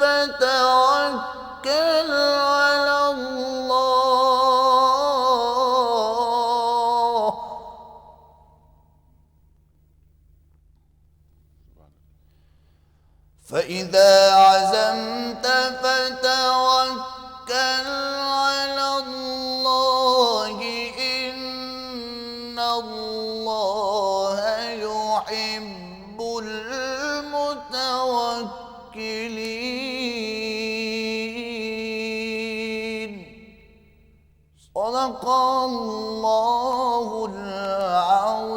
فتوكل على الله فإذا عزمت فتوكل على الله إن الله يحب المتوكلين صدق الله العظيم।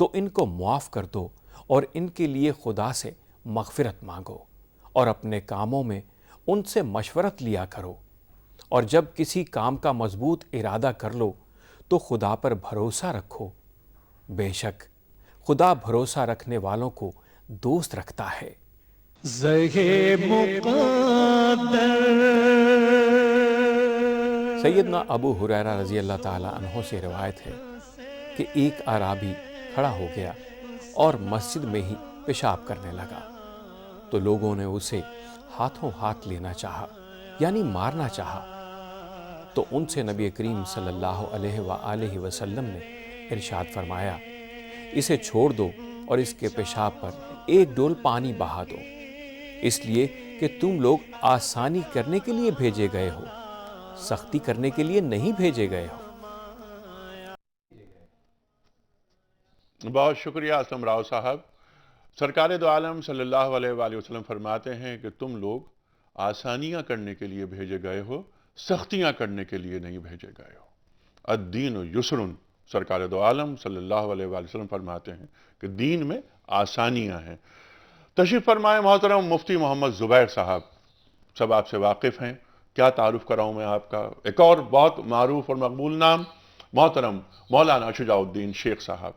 تو ان کو معاف کر دو اور ان کے لیے خدا سے مغفرت مانگو اور اپنے کاموں میں ان سے مشورت لیا کرو، اور جب کسی کام کا مضبوط ارادہ کر لو تو خدا پر بھروسہ رکھو، بے شک خدا بھروسہ رکھنے والوں کو دوست رکھتا ہے۔ سیدنا ابو ہریرہ رضی اللہ تعالیٰ عنہ سے روایت ہے کہ ایک اعرابی کھڑا ہو گیا اور مسجد میں ہی پیشاب کرنے لگا، تو لوگوں نے اسے ہاتھوں ہاتھ لینا چاہا، یعنی مارنا چاہا، تو ان سے نبی کریم صلی اللہ علیہ وآلہ وسلم نے ارشاد فرمایا، اسے چھوڑ دو اور اس کے پیشاب پر ایک ڈول پانی بہا دو، اس لیے کہ تم لوگ آسانی کرنے کے لیے بھیجے گئے ہو، سختی کرنے کے لیے نہیں بھیجے گئے ہو۔ بہت شکریہ اسلم راؤ صاحب۔ سرکار دو عالم صلی اللہ علیہ وآلہ وسلم فرماتے ہیں کہ تم لوگ آسانیاں کرنے کے لیے بھیجے گئے ہو، سختیاں کرنے کے لیے نہیں بھیجے گئے ہو۔ الدین یسرن، سرکار دو عالم صلی اللہ علیہ وآلہ وسلم فرماتے ہیں کہ دین میں آسانیاں ہیں۔ تشریف فرمائے محترم مفتی محمد زبیر صاحب، سب آپ سے واقف ہیں، کیا تعارف کراؤں میں آپ کا۔ ایک اور بہت معروف اور مقبول نام محترم مولانا شجاع الدین شیخ صاحب۔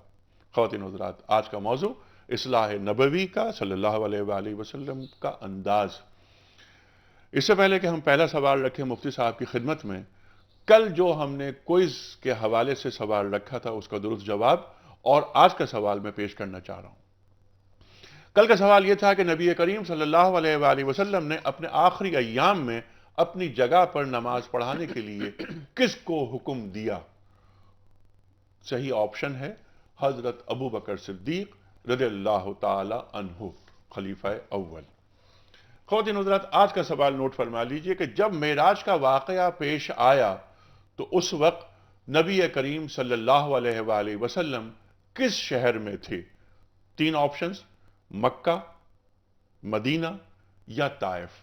خواتین حضرات، آج کا موضوع اصلاح نبوی کا صلی اللہ علیہ وآلہ وسلم کا انداز۔ اس سے پہلے کہ ہم پہلا سوال رکھیں مفتی صاحب کی خدمت میں، کل جو ہم نے کوئز کے حوالے سے سوال رکھا تھا اس کا درست جواب اور آج کا سوال میں پیش کرنا چاہ رہا ہوں۔ کل کا سوال یہ تھا کہ نبی کریم صلی اللہ علیہ وآلہ وسلم نے اپنے آخری ایام میں اپنی جگہ پر نماز پڑھانے کے لیے کس کو حکم دیا؟ صحیح آپشن ہے حضرت ابو بکر صدیق رضی اللہ تعالی عنہ، خلیفہ اول۔ خواتین حضرات، آج کا سوال نوٹ فرما لیجئے کہ جب معراج کا واقعہ پیش آیا تو اس وقت نبی کریم صلی اللہ علیہ وآلہ وسلم کس شہر میں تھے؟ تین آپشنز، مکہ، مدینہ یا طائف۔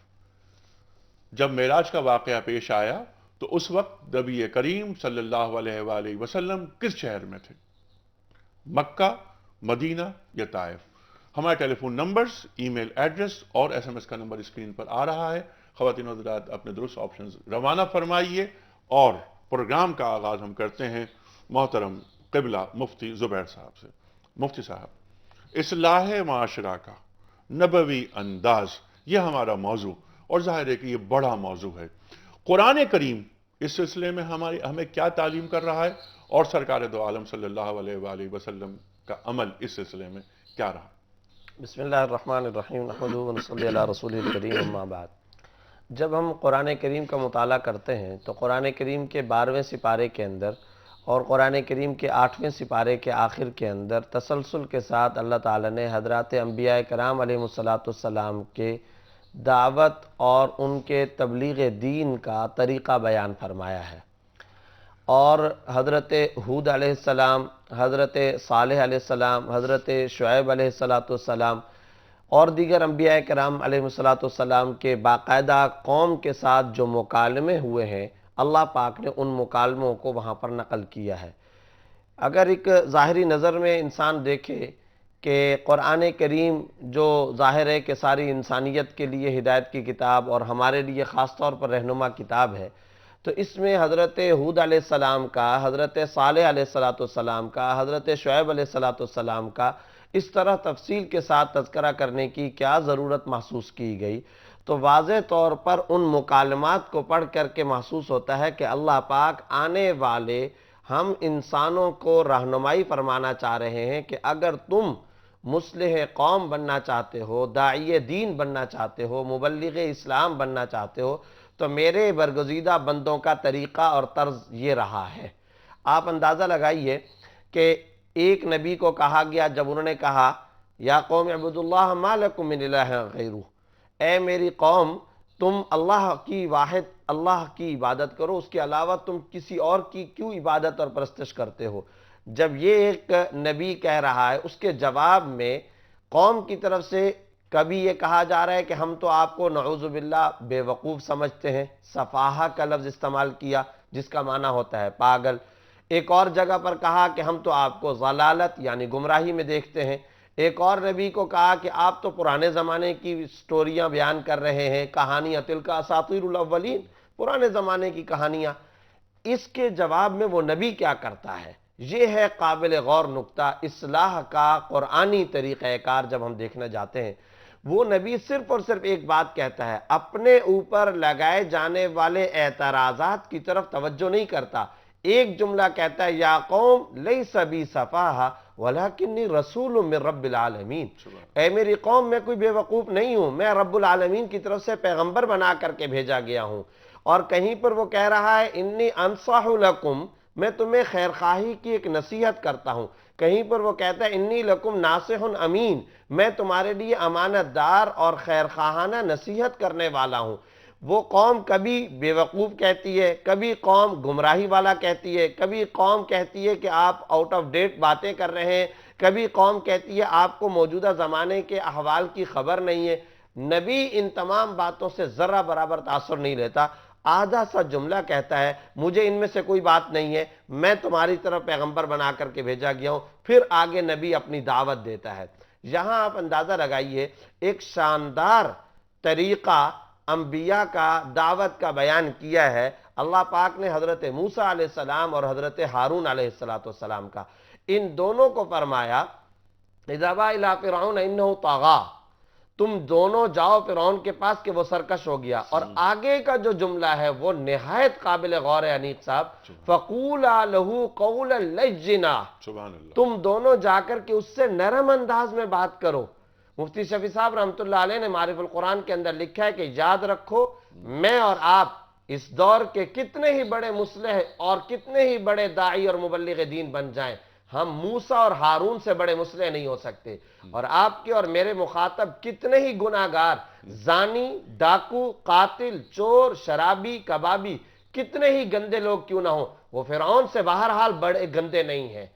جب معراج کا واقعہ پیش آیا تو اس وقت نبی کریم صلی اللہ علیہ وآلہ وسلم کس شہر میں تھے؟ مکہ، مدینہ یا طائف۔ ہمارے ٹیلی فون نمبرز، ای میل ایڈریس اور ایس ایم ایس کا نمبر اسکرین پر آ رہا ہے۔ خواتین و حضرات، اپنے درست آپشنز روانہ فرمائیے اور پروگرام کا آغاز ہم کرتے ہیں محترم قبلہ مفتی زبیر صاحب سے۔ مفتی صاحب، اصلاح معاشرہ کا نبوی انداز، یہ ہمارا موضوع، اور ظاہر ہے کہ یہ بڑا موضوع ہے۔ قرآن کریم اس سلسلے میں ہمیں کیا تعلیم کر رہا ہے اور سرکار دو عالم صلی اللہ علیہ وآلہ وسلم کا عمل اس سلسلے میں کیا رہا؟ بسم اللہ الرحمن الرحیم، نحمدہ و نصلی علی رسولہ الکریم، اما بعد۔ جب ہم قرآن کریم کا مطالعہ کرتے ہیں تو قرآن کریم کے 12ویں سپارے کے اندر اور قرآن کریم کے 8ویں سپارے کے آخر کے اندر تسلسل کے ساتھ اللہ تعالیٰ نے حضرات انبیاء کرام علیہ السلام کے دعوت اور ان کے تبلیغ دین کا طریقہ بیان فرمایا ہے، اور حضرت ہود علیہ السلام، حضرت صالح علیہ السلام، حضرت شعیب علیہ السلام اور دیگر انبیاء کرام علیہ السلام کے باقاعدہ قوم کے ساتھ جو مکالمے ہوئے ہیں، اللہ پاک نے ان مکالموں کو وہاں پر نقل کیا ہے۔ اگر ایک ظاہری نظر میں انسان دیکھے کہ قرآن کریم جو ظاہر ہے کہ ساری انسانیت کے لیے ہدایت کی کتاب اور ہمارے لیے خاص طور پر رہنما کتاب ہے، تو اس میں حضرت ہود علیہ السلام کا، حضرت صالح علیہ السلام کا، حضرت شعیب علیہ السلام کا اس طرح تفصیل کے ساتھ تذکرہ کرنے کی کیا ضرورت محسوس کی گئی؟ تو واضح طور پر ان مکالمات کو پڑھ کر کے محسوس ہوتا ہے کہ اللہ پاک آنے والے ہم انسانوں کو رہنمائی فرمانا چاہ رہے ہیں کہ اگر تم مصلح قوم بننا چاہتے ہو، داعی دین بننا چاہتے ہو، مبلغ اسلام بننا چاہتے ہو، تو میرے برگزیدہ بندوں کا طریقہ اور طرز یہ رہا ہے۔ آپ اندازہ لگائیے کہ ایک نبی کو کہا گیا، جب انہوں نے کہا یا قوم اعبدوا اللہ ما لکم من الہ غیرہ، اے میری قوم تم اللہ کی واحد اللہ کی عبادت کرو، اس کے علاوہ تم کسی اور کی کیوں عبادت اور پرستش کرتے ہو؟ جب یہ ایک نبی کہہ رہا ہے، اس کے جواب میں قوم کی طرف سے کبھی یہ کہا جا رہا ہے کہ ہم تو آپ کو نعوذ باللہ بے وقوف سمجھتے ہیں، سفاہہ کا لفظ استعمال کیا جس کا معنی ہوتا ہے پاگل۔ ایک اور جگہ پر کہا کہ ہم تو آپ کو ضلالت یعنی گمراہی میں دیکھتے ہیں، ایک اور نبی کو کہا کہ آپ تو پرانے زمانے کی سٹوریاں بیان کر رہے ہیں، کہانیاں، تلک اساطیر الاولین، پرانے زمانے کی کہانیاں۔ اس کے جواب میں وہ نبی کیا کرتا ہے، یہ ہے قابل غور نکتہ اصلاح کا قرآنی طریقہ کار جب ہم دیکھنا جاتے ہیں۔ وہ نبی صرف اور صرف ایک بات کہتا ہے، اپنے اوپر لگائے جانے والے اعتراضات کی طرف توجہ نہیں کرتا، ایک جملہ کہتا ہے، یا قوم لیس بی سفاہہ ولکنی رسول من رب العالمین، اے میری قوم میں کوئی بے وقوف نہیں ہوں، میں رب العالمین کی طرف سے پیغمبر بنا کر کے بھیجا گیا ہوں۔ اور کہیں پر وہ کہہ رہا ہے انی انصح لکم، میں تمہیں خیر خواہی کی ایک نصیحت کرتا ہوں۔ کہیں پر وہ کہتا ہے انی لکم ناصح امین، میں تمہارے لیے امانت دار اور خیر خواہانہ نصیحت کرنے والا ہوں۔ وہ قوم کبھی بے وقوف کہتی ہے، کبھی قوم گمراہی والا کہتی ہے، کبھی قوم کہتی ہے کہ آپ آؤٹ آف ڈیٹ باتیں کر رہے ہیں، کبھی قوم کہتی ہے آپ کو موجودہ زمانے کے احوال کی خبر نہیں ہے۔ نبی ان تمام باتوں سے ذرہ برابر تاثر نہیں لیتا، آدھا سا جملہ کہتا ہے مجھے ان میں سے کوئی بات نہیں ہے، میں تمہاری طرف پیغمبر بنا کر کے بھیجا گیا ہوں، پھر آگے نبی اپنی دعوت دیتا ہے۔ یہاں آپ اندازہ لگائیے، ایک شاندار طریقہ انبیاء کا دعوت کا بیان کیا ہے اللہ پاک نے حضرت موسیٰ علیہ السلام اور حضرت ہارون علیہ السلام کا۔ ان دونوں کو فرمایا اذهبا الى فرعون انه طغى، تم دونوں جاؤ فرعون کے پاس کہ وہ سرکش ہو گیا۔ اور آگے کا جو جملہ ہے وہ نہایت قابل غور ہے انیق صاحب، فَقُولَا لَهُ قَوْلًا لَجِّنًا، سبحان اللہ، تم دونوں جا کر کے اس سے نرم انداز میں بات کرو۔ مفتی شفیع صاحب رحمۃ اللہ علیہ نے معارف القرآن کے اندر لکھا ہے کہ یاد رکھو میں اور آپ اس دور کے کتنے ہی بڑے مصلح اور کتنے ہی بڑے داعی اور مبلغ دین بن جائیں، ہم موسیٰ اور ہارون سے بڑے مصلح نہیں ہو سکتے۔ اور آپ کے اور میرے مخاطب کتنے ہی گناہگار، زانی، ڈاکو، قاتل، چور، شرابی، کبابی، کتنے ہی گندے لوگ کیوں نہ ہوں، وہ فرعون سے بہرحال بڑے گندے نہیں ہیں۔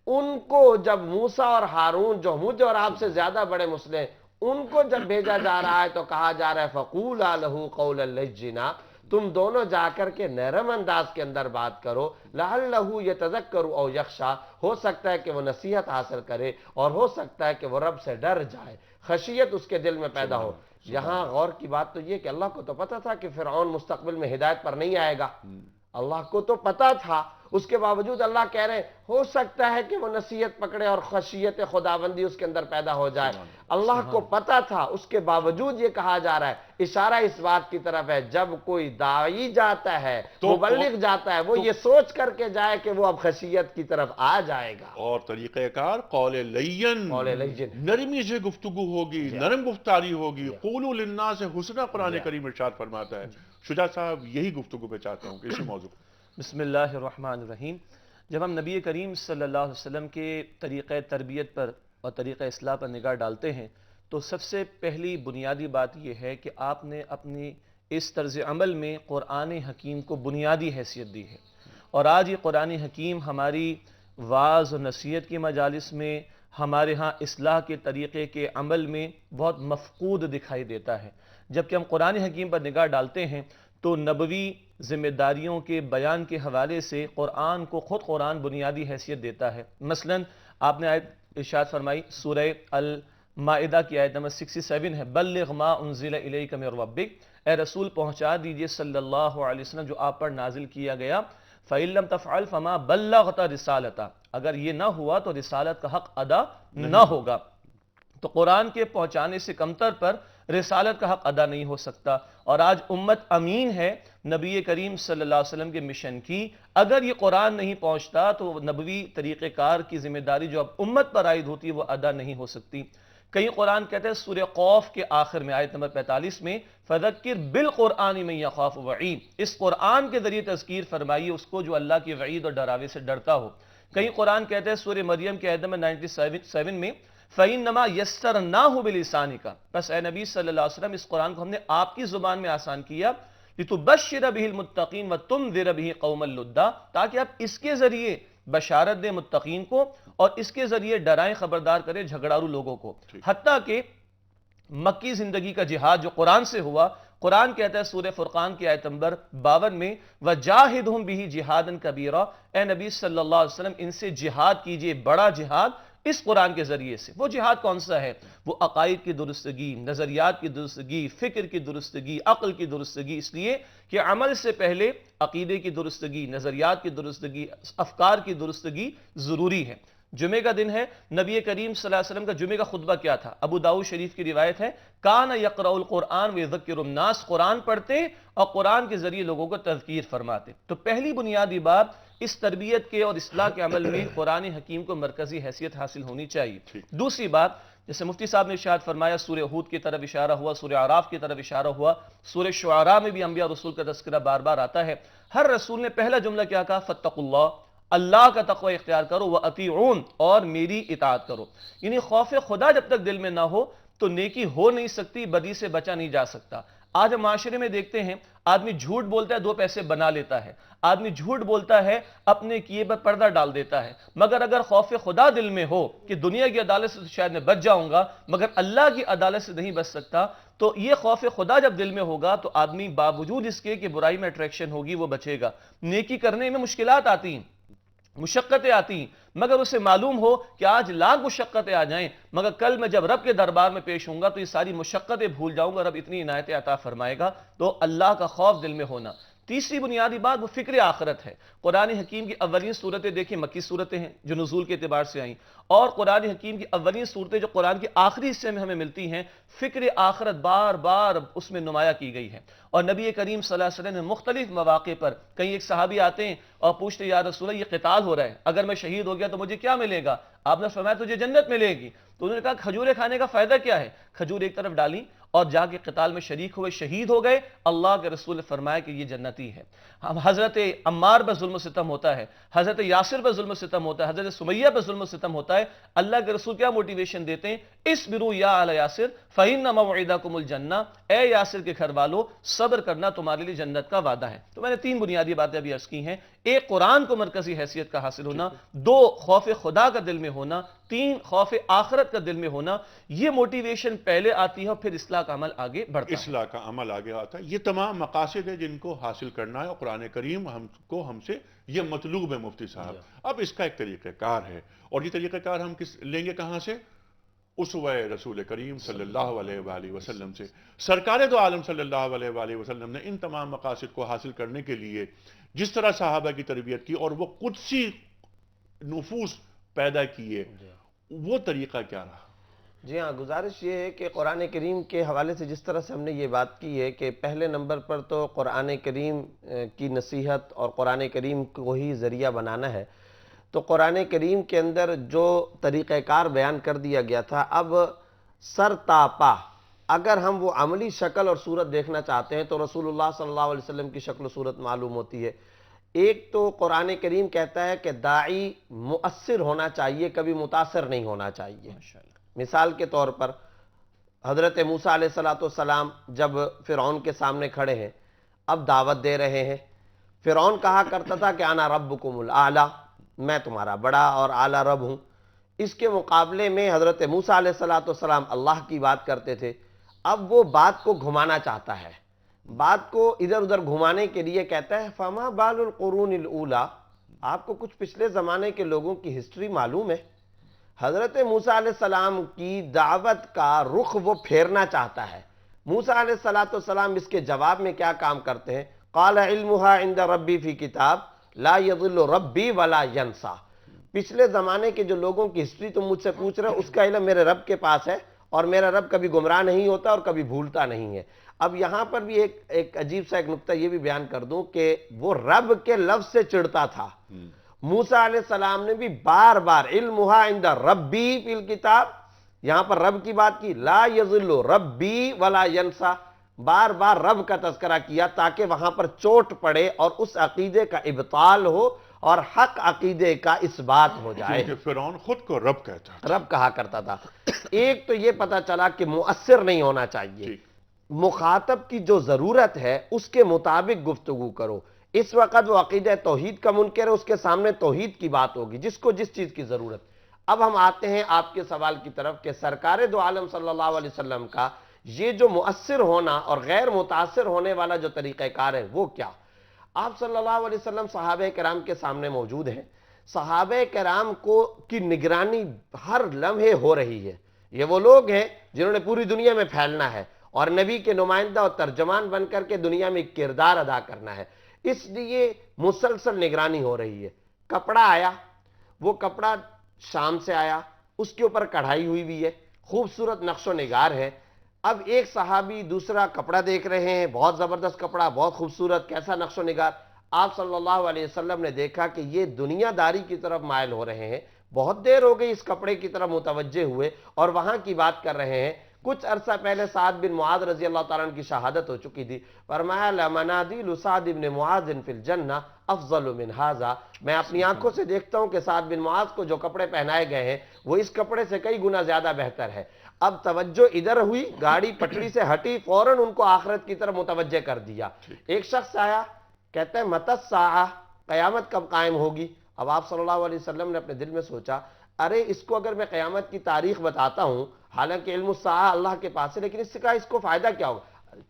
ان کو جب موسیٰ اور ہارون جو مجھ اور آپ سے زیادہ بڑے مصلح، ان کو جب بھیجا جا رہا ہے تو کہا جا رہا ہے فَقُولَا لَهُ قَوْلًا لَجِّنًا، تم دونوں جا کر کے نرم انداز کے اندر بات کرو، لَعَلَّهُ يَتَذَكَّرُ أَوْ يَخْشَىٰ، ہو سکتا ہے کہ وہ نصیحت حاصل کرے اور ہو سکتا ہے کہ وہ رب سے ڈر جائے، خشیت اس کے دل میں پیدا ہو۔ یہاں غور کی بات تو یہ کہ اللہ کو تو پتا تھا کہ فرعون مستقبل میں ہدایت پر نہیں آئے گا، اللہ کو تو پتا تھا، اس کے باوجود اللہ کہہ رہے ہیں ہو سکتا ہے کہ وہ نصیحت پکڑے اور خشیت خداوندی اس کے اندر پیدا ہو جائے۔ اللہ کو پتا تھا، اس کے باوجود یہ کہا جا رہا ہے، اشارہ اس بات کی طرف ہے جب کوئی داعی جاتا ہے، مبلغ جاتا ہے، وہ یہ سوچ کر کے جائے کہ وہ اب خشیت کی طرف آ جائے گا۔ اور طریقہ کار قول لین، نرمی سے گفتگو ہوگی، نرم گفتاری ہوگی، قولوا للناس حسنا قرآن کریم ارشاد فرماتا ہے۔ شجاع صاحب یہی گفتگو میں چاہتا ہوں کہ اسی موضوع بسم اللہ الرحمن الرحیم۔ جب ہم نبی کریم صلی اللہ علیہ وسلم کے طریقہ تربیت پر اور طریقہ اصلاح پر نگاہ ڈالتے ہیں تو سب سے پہلی بنیادی بات یہ ہے کہ آپ نے اپنی اس طرز عمل میں قرآن حکیم کو بنیادی حیثیت دی ہے، اور آج یہ قرآن حکیم ہماری وعظ و نصیحت کی مجالس میں، ہمارے ہاں اصلاح کے طریقے کے عمل میں بہت مفقود دکھائی دیتا ہے۔ جبکہ ہم قرآن حکیم پر نگاہ ڈالتے ہیں تو نبوی ذمہ داریوں کے بیان کے حوالے سے قرآن کو خود قرآن بنیادی حیثیت دیتا ہے۔ مثلا آپ نے آیت ارشاد فرمائی، سورہ المائدہ کی آیت نمبر 67 ہے، بلغ ما انزل الیک من ربک، اے رسول پہنچا دیجئے صلی اللہ علیہ وسلم جو آپ پر نازل کیا گیا، فَإِن لَمْ تَفْعَلْ فَمَا بَلَّغْتَ رِسَالَتَهُ، اگر یہ نہ ہوا تو رسالت کا حق ادا نہ ہوگا۔ تو قرآن کے پہنچانے سے کمتر پر رسالت کا حق ادا نہیں ہو سکتا، اور آج امت امین ہے نبی کریم صلی اللہ علیہ وسلم کے مشن کی۔ اگر یہ قرآن نہیں پہنچتا تو نبوی طریقہ کار کی ذمہ داری جو اب امت پر عائد ہوتی ہے وہ ادا نہیں ہو سکتی۔ کہیں قرآن کہتے ہیں سورہ قوف کے آخر میں آیت نمبر 45 میں، فَذَكِّرْ بِالْقُرْآنِ مَن يَخَافُ وَعِيدٍ، اس قرآن کے ذریعے تذکیر فرمائیے اس کو جو اللہ کی وعید اور ڈراوے سے ڈرتا ہو۔ کہیں قرآن کہتے ہیں سورہ مریم کے آیت نمبر 97 میں، فَإِنَّمَا يَسَّرْنَاهُ بِلِسَانِكَ، بس اے نبی صلی اللہ علیہ وسلم اس قرآن کو ہم نے آپ کی زبان میں آسان کیا، لِتُبَشِّرَ بِهِ الْمُتَّقِينَ وَتُنذِرَ بِهِ قَوْمًا لُدًّا، تاکہ آپ اس کے ذریعے بشارت دیں متقین کو اور اس کے ذریعے ڈرائیں خبردار کریں جھگڑارو لوگوں کو۔ حتیٰ کہ مکی زندگی کا جہاد جو قرآن سے ہوا قرآن کہتا ہے سورہ فرقان کی آیت نمبر 52 میں وَجَاهِدْهُمْ بِهِ جِهَادًا كَبِيرًا، اے نبی صلی اللہ علیہ وسلم ان سے جہاد کیجئے، بڑا جہاد اس قرآن کے ذریعے سے۔ وہ جہاد کون سا ہے؟ وہ عقائد کی درستگی، نظریات کی درستگی، فکر کی درستگی، عقل کی درستگی، اس لیے کہ عمل سے پہلے عقیدے کی درستگی، نظریات کی درستگی، افکار کی درستگی ضروری ہے۔ جمعہ کا دن ہے، نبی کریم صلی اللہ علیہ وسلم کا جمعہ کا خطبہ کیا تھا؟ ابو داؤد شریف کی روایت ہے کان یقرأ القرآن ویذکر الناس، قرآن پڑھتے اور قرآن کے ذریعے لوگوں کو تذکیر فرماتے۔ تو پہلی بنیادی بات اس تربیت کے اور اصلاح کے عمل میں قرآن حکیم کو مرکزی حیثیت حاصل ہونی چاہیے۔ دوسری بات، جیسے مفتی صاحب نے ارشاد فرمایا، سورہ ہود کی طرف اشارہ ہوا، سورہ اعراف کی طرف اشارہ ہوا، سورہ شعراء میں بھی انبیاء رسول کا تذکرہ بار بار آتا ہے۔ ہر رسول نے پہلا جملہ کیا کہا؟ فاتقوا اللہ، اللہ کا تقوی اختیار کرو، وَأَطِیعُونَ، اور میری اطاعت کرو۔ یعنی خوف خدا جب تک دل میں نہ ہو تو نیکی ہو نہیں سکتی، بدی سے بچا نہیں جا سکتا۔ آج ہم معاشرے میں دیکھتے ہیں آدمی جھوٹ بولتا ہے، 2 پیسے بنا لیتا ہے، آدمی جھوٹ بولتا ہے، اپنے کیے پر پردہ ڈال دیتا ہے، مگر اگر خوف خدا دل میں ہو کہ دنیا کی عدالت سے شاید میں بچ جاؤں گا مگر اللہ کی عدالت سے نہیں بچ سکتا، تو یہ خوف خدا جب دل میں ہوگا تو آدمی باوجود اس کے کہ برائی میں اٹریکشن ہوگی وہ بچے گا۔ نیکی کرنے میں مشکلات آتی ہیں، مشقتیں آتی ہیں، مگر اسے معلوم ہو کہ آج لاکھ مشقتیں آ جائیں مگر کل میں جب رب کے دربار میں پیش ہوں گا تو یہ ساری مشقتیں بھول جاؤں گا، رب اتنی عنایتیں عطا فرمائے گا۔ تو اللہ کا خوف دل میں ہونا۔ تیسری بنیادی بات وہ فکر آخرت ہے۔ قرآن حکیم کی اولین صورتیں دیکھیں، مکی صورتیں ہیں جو نزول کے اعتبار سے آئیں، اور قرآن حکیم کی اولین صورتیں جو قرآن کے آخری حصے میں ہمیں ملتی ہیں، فکر آخرت بار بار اس میں نمایاں کی گئی ہے۔ اور نبی کریم صلی اللہ علیہ وسلم نے مختلف مواقع پر، کہیں ایک صحابی آتے ہیں اور پوچھتے یا رسول اللہ یہ قتال ہو رہا ہے، اگر میں شہید ہو گیا تو مجھے کیا ملے گا؟ آپ نے فرمایا تجھے جنت ملے گی۔ تو انہوں نے کہا کھجوریں کھانے کا فائدہ کیا ہے؟ کھجور ایک طرف ڈالی اور جا کے قتال میں شریک ہوئے، شہید ہو گئے، اللہ کے رسول نے فرمایا کہ یہ جنتی ہے۔ حضرت عمار پر ظلم و ستم ہوتا ہے، حضرت یاسر پر ظلم و ستم ہوتا ہے، حضرت سمیہ پر ظلم و ستم ہوتا ہے، اللہ کے رسول کیا موٹیویشن دیتے ہیں؟ اصبروا یا آل یاسر فإن موعدکم الجنہ، اے یاسر کے گھر والو صبر کرنا، تمہارے لیے جنت کا وعدہ ہے۔ تو میں نے 3 بنیادی باتیں ابھی عرض کی ہیں، 1 قرآن کو مرکزی حیثیت کا حاصل ہونا، 2 خوف خدا کا دل میں ہونا، 3 خوف آخرت کا دل میں ہونا۔ یہ موٹیویشن پہلے آتی ہے اور پھر اصلاح کا عمل آگے بڑھتا ہے۔ اصلاح کا عمل آگے آتا ہے۔ یہ تمام مقاصد ہیں جن کو حاصل کرنا ہے، اور قرآن کریم ہم سے یہ مطلوب ہے مفتی صاحب۔ اب اس کا ایک طریقہ کار ہے، اور یہ طریقہ کار ہم لیں گے کہاں سے؟ اسوہ رسول کریم صلی اللہ علیہ وآلہ وسلم سے۔ سرکار دو عالم صلی اللہ علیہ وآلہ وسلم نے ان تمام مقاصد کو حاصل کرنے کے لیے جس طرح صحابہ کی تربیت کی اور وہ قدسی نفوس پیدا کیے، وہ طریقہ کیا رہا؟ جی ہاں، گزارش یہ ہے کہ قرآن کریم کے حوالے سے جس طرح سے ہم نے یہ بات کی ہے کہ پہلے نمبر پر تو قرآن کریم کی نصیحت اور قرآن کریم کو ہی ذریعہ بنانا ہے، تو قرآن کریم کے اندر جو طریقہ کار بیان کر دیا گیا تھا، اب سر تاپا اگر ہم وہ عملی شکل اور صورت دیکھنا چاہتے ہیں تو رسول اللہ صلی اللہ علیہ وسلم کی شکل و صورت معلوم ہوتی ہے۔ ایک تو قرآن کریم کہتا ہے کہ داعی مؤثر ہونا چاہیے، کبھی متاثر نہیں ہونا چاہیے۔ مثال کے طور پر حضرت موسیٰ علیہ السلام جب فرعون کے سامنے کھڑے ہیں، اب دعوت دے رہے ہیں، فرعون کہا کرتا تھا کہ انا ربکم الاعلی، میں تمہارا بڑا اور اعلیٰ رب ہوں۔ اس کے مقابلے میں حضرت موسیٰ علیہ السلام اللہ کی بات کرتے تھے، اب وہ بات کو گھمانا چاہتا ہے، بات کو ادھر ادھر گھمانے کے لیے کہتا ہے فما بال القرون الاولی، آپ کو کچھ پچھلے زمانے کے لوگوں کی ہسٹری معلوم ہے؟ حضرت موسیٰ علیہ السلام کی دعوت کا رخ وہ پھیرنا چاہتا ہے۔ موسیٰ علیہ السلام اس کے جواب میں کیا کام کرتے ہیں؟ قال علمها عند ربی فی کتاب لا یضل ربی ولا ینسا، پچھلے زمانے کے جو لوگوں کی ہسٹری تم مجھ سے پوچھ رہے ہو اس کا علم میرے رب کے پاس ہے، اور میرا رب کبھی گمراہ نہیں ہوتا اور کبھی بھولتا نہیں ہے۔ اب یہاں پر بھی ایک عجیب سا ایک نقطہ یہ بھی بیان کر دوں کہ وہ رب کے لفظ سے چڑھتا تھا۔ موسیٰ علیہ السلام نے بھی بار بار علمها عند ربی فی الکتاب، یہاں پر رب کی بات کی، لا یضل ربی ولا ینسا، بار بار رب کا تذکرہ کیا تاکہ وہاں پر چوٹ پڑے اور اس عقیدے کا ابطال ہو اور حق عقیدے کا اثبات ہو جائے۔ کیونکہ فرعون خود کو رب کہتا تھا، رب کہا کرتا تھا۔ ایک تو یہ پتا چلا کہ مؤثر نہیں ہونا چاہیے، مخاطب کی جو ضرورت ہے اس کے مطابق گفتگو کرو۔ اس وقت وہ عقیدہ توحید کا منکر ہے، اس کے سامنے توحید کی بات ہوگی جس کو جس چیز کی ضرورت۔ اب ہم آتے ہیں آپ کے سوال کی طرف کہ سرکار دو عالم صلی اللہ علیہ وسلم کا یہ جو مؤثر ہونا اور غیر متاثر ہونے والا جو طریقہ کار ہے وہ کیا؟ آپ صلی اللہ علیہ وسلم صحابہ کرام کے سامنے موجود ہیں، صحابہ کرام کی نگرانی ہر لمحے ہو رہی ہے. یہ وہ لوگ ہیں جنہوں نے پوری دنیا میں پھیلنا ہے اور نبی کے نمائندہ اور ترجمان بن کر کے دنیا میں کردار ادا کرنا ہے، اس لیے مسلسل نگرانی ہو رہی ہے. کپڑا آیا، وہ کپڑا شام سے آیا، اس کے اوپر کڑھائی ہوئی بھی ہے، خوبصورت نقش و نگار ہے. اب ایک صحابی دوسرا کپڑا دیکھ رہے ہیں، بہت زبردست کپڑا، بہت خوبصورت، کیسا نقش و نگار. آپ صلی اللہ علیہ وسلم نے دیکھا کہ یہ دنیا داری کی طرف مائل ہو رہے ہیں، بہت دیر ہو گئی اس کپڑے کی طرف متوجہ ہوئے اور وہاں کی بات کر رہے ہیں. کچھ عرصہ پہلے سعد بن معاذ رضی اللہ تعالیٰ عنہ کی شہادت ہو چکی تھی. فرمایا لمنادیل سعد بن معاذ فی الجنہ افضل من ھذا، میں اپنی آنکھوں سے دیکھتا ہوں کہ سعد بن معاذ کو جو کپڑے پہنائے گئے ہیں وہ اس کپڑے سے کئی گنا زیادہ بہتر ہے. اب توجہ ادھر ہوئی، گاڑی پٹری سے ہٹی، فوراً ان کو آخرت کی طرف متوجہ کر دیا. ایک شخص آیا، کہتا ہے متی الساعہ، قیامت کب قائم ہوگی؟ اب آپ صلی اللہ علیہ وسلم نے اپنے دل میں سوچا، ارے اس کو اگر میں قیامت کی تاریخ بتاتا ہوں، حالانکہ علم الساعہ اللہ کے پاس ہے، لیکن اس سے کہا اس کو فائدہ کیا ہوگا؟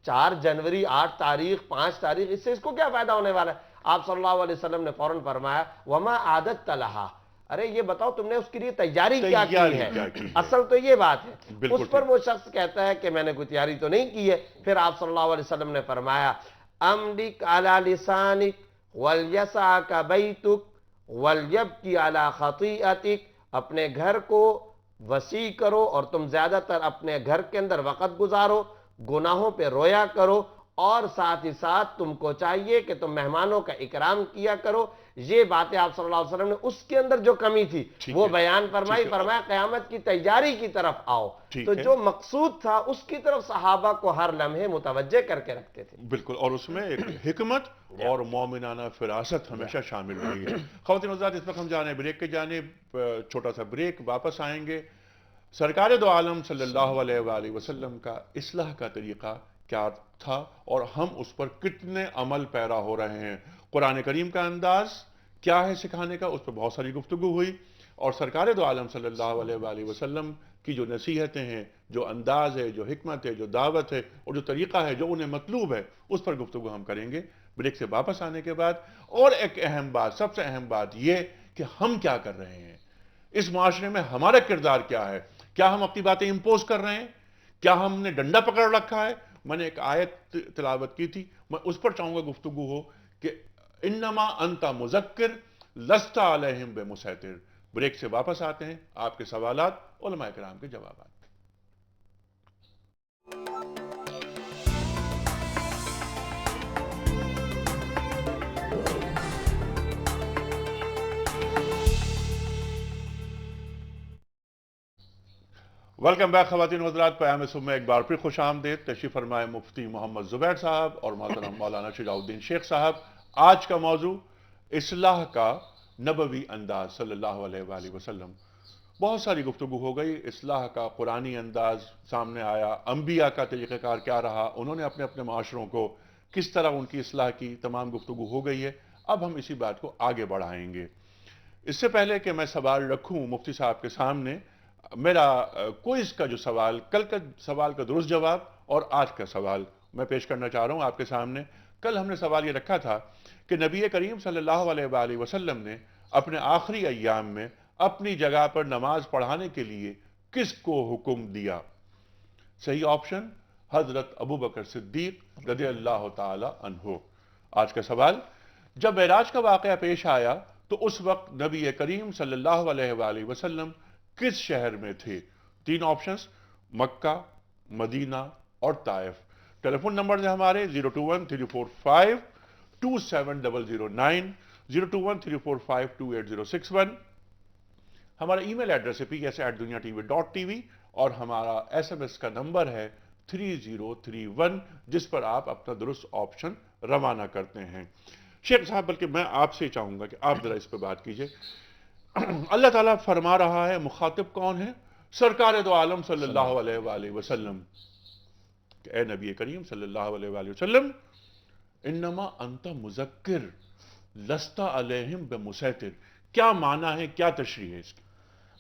4 جنوری، 8 تاریخ، 5 تاریخ، اس سے اس کو کیا فائدہ ہونے والا ہے؟ آپ صلی اللہ علیہ وسلم نے فوراً فرمایا وما عادت لہا، ارے یہ بتاؤ تم نے اس کے لیے تیاری کیا کی ہے؟ اصل تو یہ بات ہے. اس پر وہ شخص کہتا ہے کہ میں نے کوئی تیاری تو نہیں کی ہے. پھر آپ صلی اللہ علیہ وسلم نے فرمایا املک علی لسانک ولیسعک بیتک ولیبکی علی خطیئتک، اپنے گھر کو وسیع کرو اور تم زیادہ تر اپنے گھر کے اندر وقت گزارو، گناہوں پہ رویا کرو، اور ساتھ ہی ساتھ تم کو چاہیے کہ تم مہمانوں کا اکرام کیا کرو. یہ باتیں آپ صلی اللہ علیہ وسلم نے اس کے اندر جو کمی تھی وہ بیان فرمائی. فرمایا قیامت کی تیاری کی طرف آؤ. تو جو مقصود تھا اس کی طرف صحابہ کو ہر لمحے متوجہ کر کے رکھتے تھے. بالکل، اور اس میں ایک حکمت اور مومنانہ فراست ہمیشہ شامل رہی ہے. خواتین حضرات، اس وقت ہم جانے بریک کے جانب، چھوٹا سا بریک، واپس آئیں گے. سرکار دو عالم صلی اللہ علیہ وآلہ وسلم کا اصلاح کا طریقہ کیا تھا اور ہم اس پر کتنے عمل پیرا ہو رہے ہیں. قرآن کریم کا انداز کیا ہے سکھانے کا، اس پر بہت ساری گفتگو ہوئی. اور سرکار دو عالم صلی اللہ علیہ وآلہ وسلم کی جو نصیحتیں ہیں، جو انداز ہے، جو حکمت ہے، جو دعوت ہے اور جو طریقہ ہے جو انہیں مطلوب ہے، اس پر گفتگو ہم کریں گے بریک سے واپس آنے کے بعد. اور ایک اہم بات، سب سے اہم بات یہ کہ ہم کیا کر رہے ہیں اس معاشرے میں، ہمارا کردار کیا ہے. کیا ہم اپنی باتیں امپوز کر رہے ہیں؟ کیا ہم نے ڈنڈا پکڑ رکھا ہے؟ میں نے ایک آیت تلاوت کی تھی، میں اس پر چاہوں گا گفتگو ہو کہ انما انت مذکر لست علیہم بمسیطر. بریک سے واپس آتے ہیں، آپ کے سوالات، علماء کرام کے جوابات. ویلکم بیک خواتین و حضرات. پیام صبح میں ایک بار پھر خوش آمدید. تشریف فرمائے مفتی محمد زبیر صاحب اور محترم مولانا شجاع الدین شیخ صاحب. آج کا موضوع اصلاح کا نبوی انداز صلی اللہ علیہ وآلہ وسلم. بہت ساری گفتگو ہو گئی، اصلاح کا قرآنی انداز سامنے آیا، انبیاء کا طریقہ کار کیا رہا، انہوں نے اپنے اپنے معاشروں کو کس طرح ان کی اصلاح کی، تمام گفتگو ہو گئی ہے. اب ہم اسی بات کو آگے بڑھائیں گے. اس سے پہلے کہ میں سوال رکھوں مفتی صاحب کے سامنے، میرا کوئز کا جو سوال، کل کا سوال کا درست جواب اور آج کا سوال میں پیش کرنا چاہ رہا ہوں آپ کے سامنے. کل ہم نے سوال یہ رکھا تھا کہ نبی کریم صلی اللہ علیہ وآلہ وسلم نے اپنے آخری ایام میں اپنی جگہ پر نماز پڑھانے کے لیے کس کو حکم دیا؟ صحیح آپشن حضرت ابوبکر صدیق رضی اللہ تعالی عنہ. آج کا سوال، جب معراج کا واقعہ پیش آیا تو اس وقت نبی کریم صلی اللہ علیہ وآلہ وسلم کس شہر میں تھے؟ 3 آپشنز، مکہ، مدینہ اور طائف. ٹیلیفون نمبر ہے ہمارے 021-345-27009 021-345-28061. ہمارا ای میل ایڈریس ہے ps@duniatv.tv اور ہمارا SMS کا نمبر ہے 3031 جس پر آپ اپنا درست آپشن روانہ کرتے ہیں. شیخ صاحب، بلکہ میں آپ سے چاہوں گا کہ آپ ذرا اس پہ بات کیجئے. اللہ تعالیٰ فرما رہا ہے، مخاطب کون ہے؟ سرکار دو عالم صلی اللہ علیہ وآلہ وسلم کہ اے نبی کریم صلی اللہ علیہ وآلہ وسلم انما انت مذکر لست علیہم بمسیطر. کیا معنی ہے، کیا تشریح ہے اس کی؟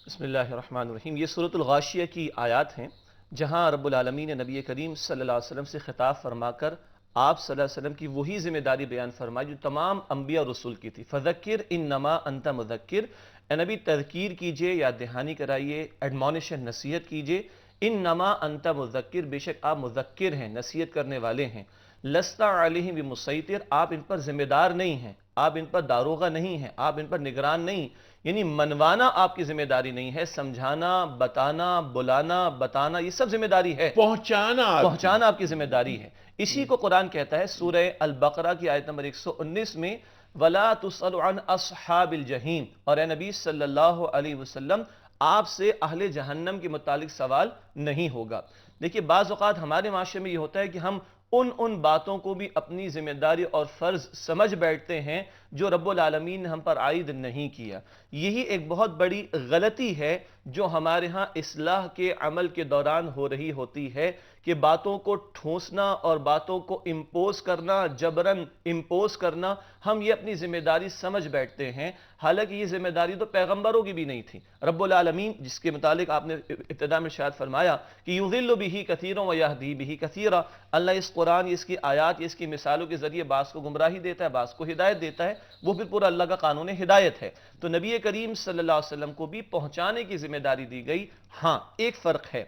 بسم اللہ الرحمن الرحیم. یہ سورۃ الغاشیہ کی آیات ہیں. جہاں رب العالمین نے نبی کریم صلی اللہ علیہ وسلم سے خطاب فرما کر آپ صلی اللہ علیہ وسلم کی وہی ذمہ داری بیان فرمائی جو تمام انبیاء اور رسول کی تھی. فذکر انما انت مذکر، اے نبی تذکیر کیجئے، یاد دہانی کرائیے، ایڈمونیشن نصیحت کیجئے. انما انت مذکر، بے شک آپ مذکر ہیں، نصیحت کرنے والے ہیں. لست علیہم بمسیطر، آپ ان پر ذمہ دار نہیں ہیں، آپ ان پر داروغہ نہیں ہیں، آپ ان پر نگران نہیں، یعنی منوانا آپ کی ذمہ داری نہیں ہے، سمجھانا، بتانا، بلانا، بتانا یہ سب ذمہ داری ہے، پہنچانا آپ کی ذمہ داری ہے. اسی کو قرآن کہتا ہے سورہ البقرہ کی آیت نمبر 119 میں وَلَا تُسْأَلُ عَنْ أَصْحَابِ الْجَحِيمِ، اور اے نبی صلی اللہ علیہ وسلم آپ سے اہل جہنم کے متعلق سوال نہیں ہوگا. دیکھیے بعض اوقات ہمارے معاشرے میں یہ ہوتا ہے کہ ہم ان باتوں کو بھی اپنی ذمہ داری اور فرض سمجھ بیٹھتے ہیں جو رب العالمین نے ہم پر عائد نہیں کیا. یہی ایک بہت بڑی غلطی ہے جو ہمارے ہاں اصلاح کے عمل کے دوران ہو رہی ہوتی ہے کہ باتوں کو ٹھونسنا اور باتوں کو امپوز کرنا، جبراً امپوز کرنا، ہم یہ اپنی ذمہ داری سمجھ بیٹھتے ہیں، حالانکہ یہ ذمہ داری تو پیغمبروں کی بھی نہیں تھی. رب العالمین جس کے متعلق آپ نے ابتدا میں شاید فرمایا کہ یضل بہ کثیرا ویہدی بہ کثیرا، اللہ اس قرآن، اس کی آیات، اس کی مثالوں کے ذریعے بعض کو گمراہی دیتا ہے، بعض کو ہدایت دیتا ہے، وہ پھر پورا اللہ کا قانون ہدایت ہے. تو نبی کریم صلی اللہ علیہ وسلم کو بھی پہنچانے کی ذمہ داری دی گئی. ہاں ایک فرق ہے،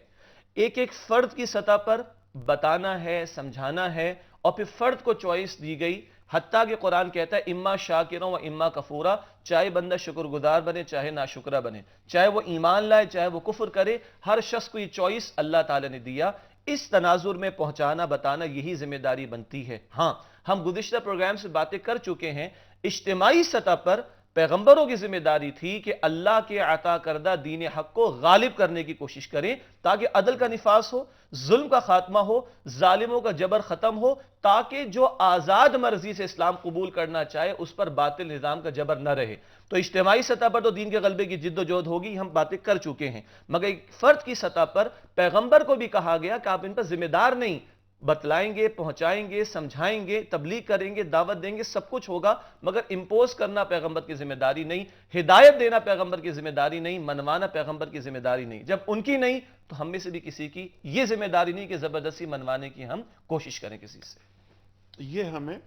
ایک فرد کی سطح پر بتانا ہے، سمجھانا ہے، اور پھر فرد کو چوائس دی گئی. حتیٰ کہ قرآن کہتا ہے اما شاکرا و اما کفورا، چاہے بندہ شکر گزار بنے چاہے ناشکرہ بنے، چاہے وہ ایمان لائے چاہے وہ کفر کرے، ہر شخص کو یہ چوائس اللہ تعالی نے دیا. اس تناظر میں پہنچانا بتانا یہی ذمہ داری بنتی ہے. ہاں ہم گزشتہ پروگرام سے باتیں کر چکے ہیں، اجتماعی سطح پر پیغمبروں کی ذمہ داری تھی کہ اللہ کے عطا کردہ دین حق کو غالب کرنے کی کوشش کریں تاکہ عدل کا نفاذ ہو، ظلم کا خاتمہ ہو، ظالموں کا جبر ختم ہو، تاکہ جو آزاد مرضی سے اسلام قبول کرنا چاہے اس پر باطل نظام کا جبر نہ رہے. تو اجتماعی سطح پر تو دین کے غلبے کی جد و جہد ہوگی، ہم باتیں کر چکے ہیں، مگر ایک فرد کی سطح پر پیغمبر کو بھی کہا گیا کہ آپ ان پر ذمہ دار نہیں، بتلائیں گے، پہنچائیں گے، سمجھائیں گے، تبلیغ کریں گے، دعوت دیں گے، سب کچھ ہوگا، مگر امپوز کرنا پیغمبر کی ذمہ داری نہیں، ہدایت دینا پیغمبر کی ذمہ داری نہیں، منوانا پیغمبر کی ذمہ داری نہیں. جب ان کی نہیں تو ہم میں سے بھی کسی کی یہ ذمہ داری نہیں کہ زبردستی منوانے کی ہم کوشش کریں کسی سے. یہ ہمیں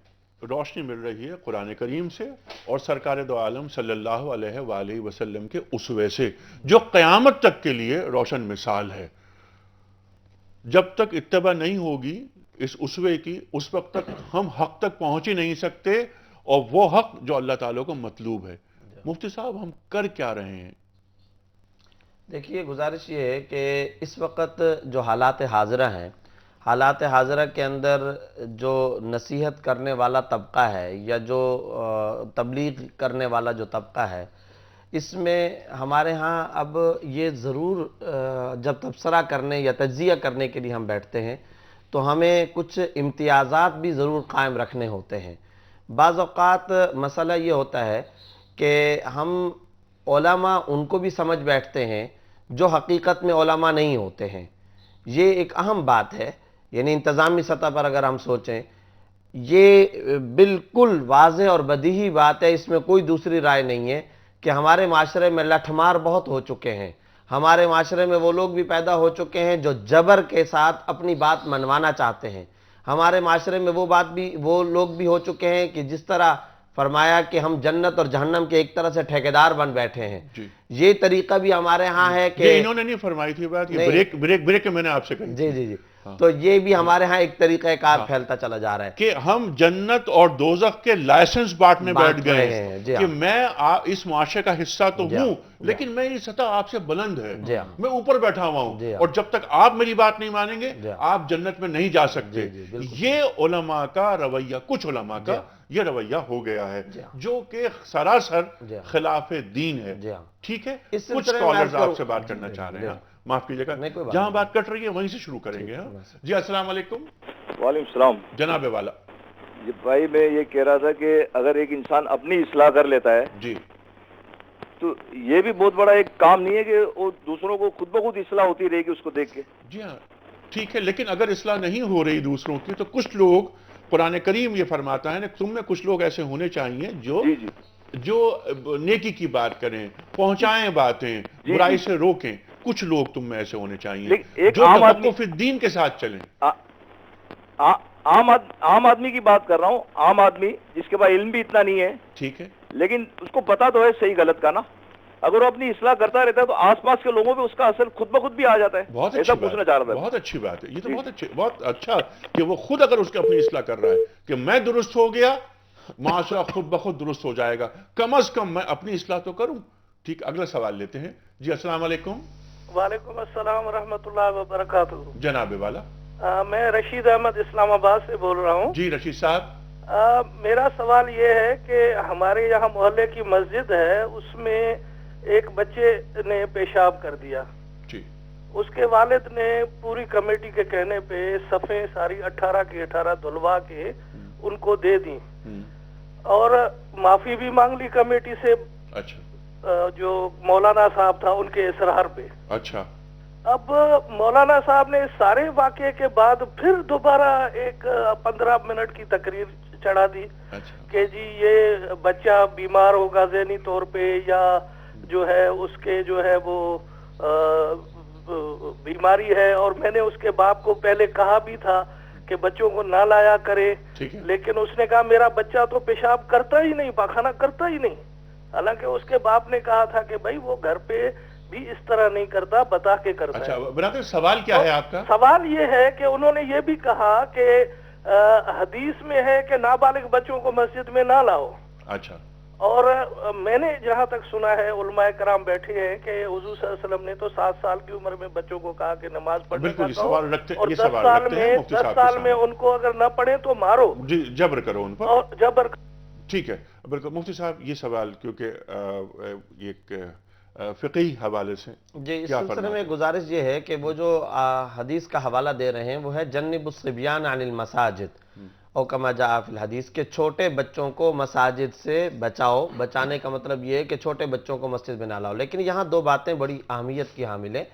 روشنی مل رہی ہے قرآن کریم سے اور سرکار دو عالم صلی اللہ علیہ وآلہ وسلم کے اسوے سے، جو قیامت تک کے لیے روشن مثال ہے. جب تک اتباع نہیں ہوگی اس اسوے کی، اس وقت تک ہم حق تک پہنچ ہی نہیں سکتے، اور وہ حق جو اللہ تعالیٰ کو مطلوب ہے. مفتی صاحب ہم کر کیا رہے ہیں؟ دیکھیے گزارش یہ ہے کہ اس وقت جو حالات حاضرہ ہیں، حالات حاضرہ کے اندر جو نصیحت کرنے والا طبقہ ہے یا جو تبلیغ کرنے والا جو طبقہ ہے، اس میں ہمارے ہاں اب یہ ضرور جب تبصرہ کرنے یا تجزیہ کرنے کے لیے ہم بیٹھتے ہیں تو ہمیں کچھ امتیازات بھی ضرور قائم رکھنے ہوتے ہیں. بعض اوقات مسئلہ یہ ہوتا ہے کہ ہم علماء ان کو بھی سمجھ بیٹھتے ہیں جو حقیقت میں علماء نہیں ہوتے ہیں. یہ ایک اہم بات ہے، یعنی انتظامی سطح پر اگر ہم سوچیں یہ بالکل واضح اور بدیہی بات ہے، اس میں کوئی دوسری رائے نہیں ہے کہ ہمارے معاشرے میں لٹھ مار بہت ہو چکے ہیں. ہمارے معاشرے میں وہ لوگ بھی پیدا ہو چکے ہیں جو جبر کے ساتھ اپنی بات منوانا چاہتے ہیں. ہمارے معاشرے میں وہ لوگ بھی ہو چکے ہیں کہ جس طرح فرمایا کہ ہم جنت اور جہنم کے ایک طرح سے ٹھیکیدار بن بیٹھے ہیں. یہ طریقہ بھی ہمارے ہاں ہے کہ انہوں نے نہیں فرمائی تھی بات، یہ بریک میں نے آپ سے کہی. جی تو یہ بھی ہمارے ہاں ایک طریقہ کار پھیلتا چلا جا رہا ہے کہ ہم جنت اور دوزخ کے لائسنس بانٹنے بیٹھ گئے ہیں کہ میں اس معاشرے کا حصہ تو ہوں، لیکن میں یہ سطح آپ سے بلند ہے، میں اوپر بیٹھا ہوا ہوں، اور جب تک آپ میری بات نہیں مانیں گے آپ جنت میں نہیں جا سکتے. یہ علماء کا رویہ، کچھ علماء کا یہ رویہ ہو گیا ہے جو کہ سراسر خلاف دین ہے. ٹھیک ہے، کچھ سکالرز آپ سے بات کرنا چاہ رہے ہیں، معاف کیجیے گا، جہاں بات کٹ رہی ہے وہیں سے شروع کریں گے. جی السلام علیکم. وعلیکم السلام جناب والا. جی بھائی میں یہ کہہ رہا تھا کہ اگر ایک انسان اپنی اصلاح کر لیتا ہے جی تو یہ بھی بہت بڑا ایک کام نہیں ہے کہ وہ دوسروں کو خود بخود اصلاح ہوتی رہے گی اس کو دیکھ کے. جی ہاں ٹھیک ہے، لیکن اگر اصلاح نہیں ہو رہی دوسروں کی تو کچھ لوگ، قرآن کریم یہ فرماتا ہے نا، تم میں کچھ لوگ ایسے ہونے چاہیے جو نیکی کی بات کریں، پہنچائیں باتیں، برائی سے روکیں. کچھ لوگ تم میں ایسے ہونے چاہیے لیکن ایک جو عام آدمی تفقف الدین کے ساتھ چلیں. عام آدمی کی بات کر رہا ہوں. عام آدمی جس کے پاس علم بھی اتنا نہیں ہے, ٹھیک ہے, لیکن اس کو پتا تو ہے صحیح غلط کا نا. اگر وہ اپنی اصلاح کرتا رہتا ہے تو آس پاس کے لوگوں پہ اس کا اثر خود بخود بھی آ جاتا ہے. بہت ایسا اچھی پوچھنا بات چاہ ہے, رہا تھا. بہت اچھی بات ہے, یہ تو بہت اچھا کہ وہ خود اگر اس کی اپنی اصلاح کر رہا ہے کہ میں درست ہو گیا, معاشرہ خود بخود درست ہو جائے گا, کم از کم میں اپنی اصلاح تو کروں. ٹھیک, اگلا سوال لیتے ہیں. جی السلام علیکم. وعلیکم السلام ورحمۃ اللہ وبرکاتہ. جناب والا. میں رشید احمد اسلام آباد سے بول رہا ہوں. جی رشید صاحب. میرا سوال یہ ہے کہ ہمارے یہاں محلے کی مسجد ہے, اس میں ایک بچے نے پیشاب کر دیا. جی. اس کے والد نے پوری کمیٹی کے کہنے پہ صفیں ساری 18 کی 18 دھلوا کے ان کو دے دی اور معافی بھی مانگ لی کمیٹی سے. اچھا. جو مولانا صاحب تھا ان کے اصرار پہ. اچھا. اب مولانا صاحب نے اس سارے واقعے کے بعد پھر دوبارہ ایک 15 منٹ کی تقریر چڑھا دی کہ جی یہ بچہ بیمار ہوگا ذہنی طور پہ یا جو ہے اس کے جو ہے وہ بیماری ہے, اور میں نے اس کے باپ کو پہلے کہا بھی تھا کہ بچوں کو نہ لایا کرے, لیکن اس نے کہا میرا بچہ تو پیشاب کرتا ہی نہیں, پاخانہ کرتا ہی نہیں. حالانکہ اس کے باپ نے کہا تھا کہ بھائی وہ گھر پہ بھی اس طرح نہیں کرتا, بتا کے کرتا ہے. اچھا برادر, سوال کیا ہے آپ کا؟ سوال یہ ہے کہ انہوں نے یہ بھی کہا کہ حدیث میں ہے کہ نابالغ بچوں کو مسجد میں نہ لاؤ. اچھا. اور میں نے جہاں تک سنا ہے علماء کرام بیٹھے ہیں کہ حضور صلی اللہ علیہ وسلم نے تو 7 سال کی عمر میں بچوں کو کہا کہ نماز پڑھنے کا کہو, اور 10 سال میں ان کو اگر نہ پڑھیں تو مارو. جی جبر کرو ان پر. اور جبر. ٹھیک ہے بالکل. مفتی صاحب یہ سوال کیونکہ ایک فقہی حوالے سے جی اس سلسلے میں گزارش یہ ہے کہ وہ جو حدیث کا حوالہ دے رہے ہیں وہ ہے جنب الصبیان عن المساجد, اور کما جاء فی الحدیث کہ چھوٹے بچوں کو مساجد سے بچاؤ. بچانے کا مطلب یہ ہے کہ چھوٹے بچوں کو مسجد میں نہ لاؤ. لیکن یہاں دو باتیں بڑی اہمیت کی حامل ہیں.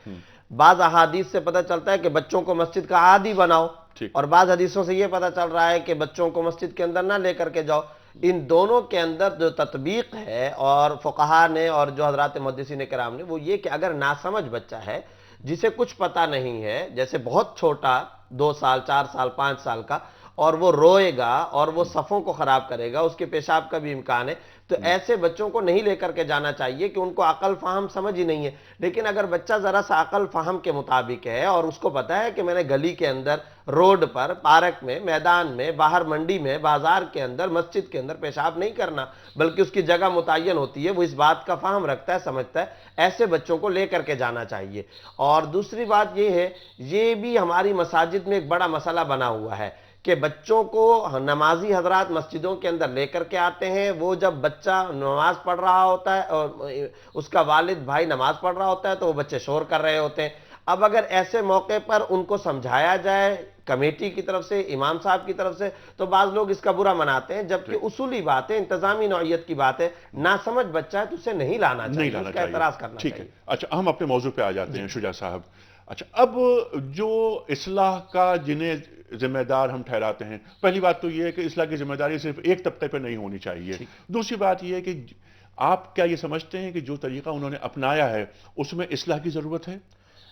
بعض احادیث سے پتہ چلتا ہے کہ بچوں کو مسجد کا عادی بناؤ, اور بعض حدیثوں سے یہ پتہ چل رہا ہے کہ بچوں کو مسجد کے اندر نہ لے کر کے جاؤ. ان دونوں کے اندر جو تطبیق ہے اور فقہا نے اور جو حضرات محدثین کرام نے, وہ یہ کہ اگر ناسمجھ بچہ ہے جسے کچھ پتہ نہیں ہے, جیسے بہت چھوٹا 2 سال 4 سال 5 سال کا, اور وہ روئے گا اور وہ صفوں کو خراب کرے گا, اس کے پیشاب کا بھی امکان ہے, تو ایسے بچوں کو نہیں لے کر کے جانا چاہیے کہ ان کو عقل فہم سمجھ ہی نہیں ہے. لیکن اگر بچہ ذرا سا عقل فہم کے مطابق ہے اور اس کو پتہ ہے کہ میں نے گلی کے اندر, روڈ پر, پارک میں, میدان میں, باہر منڈی میں, بازار کے اندر, مسجد کے اندر پیشاب نہیں کرنا, بلکہ اس کی جگہ متعین ہوتی ہے, وہ اس بات کا فہم رکھتا ہے, سمجھتا ہے, ایسے بچوں کو لے کر کے جانا چاہیے. اور دوسری بات یہ ہے, یہ بھی ہماری مساجد میں ایک بڑا مسئلہ بنا ہوا ہے کہ بچوں کو نمازی حضرات مسجدوں کے اندر لے کر کے آتے ہیں. وہ جب بچہ نماز پڑھ رہا ہوتا ہے اور اس کا والد بھائی نماز پڑھ رہا ہوتا ہے تو وہ بچے شور کر رہے ہوتے ہیں. اب اگر ایسے موقع پر ان کو سمجھایا جائے کمیٹی کی طرف سے, امام صاحب کی طرف سے, تو بعض لوگ اس کا برا مناتے ہیں, جبکہ اصولی بات ہے, انتظامی نوعیت کی بات ہے. ناسمجھ بچہ ہے تو اسے نہیں لانا چاہیے, اس کا اعتراض کرنا چاہیے. ٹھیک ہے. اچھا ہم اپنے موضوع پہ آ جاتے ہیں شجاع صاحب. اچھا اب جو اصلاح کا جنہیں ذمہ دار ہم ٹھہراتے ہیں, پہلی بات تو یہ ہے کہ اصلاح کی ذمہ داری صرف ایک طبقے پہ نہیں ہونی چاہیے. دوسری بات یہ ہے کہ آپ کیا یہ سمجھتے ہیں کہ جو طریقہ انہوں نے اپنایا ہے اس میں اصلاح کی ضرورت ہے؟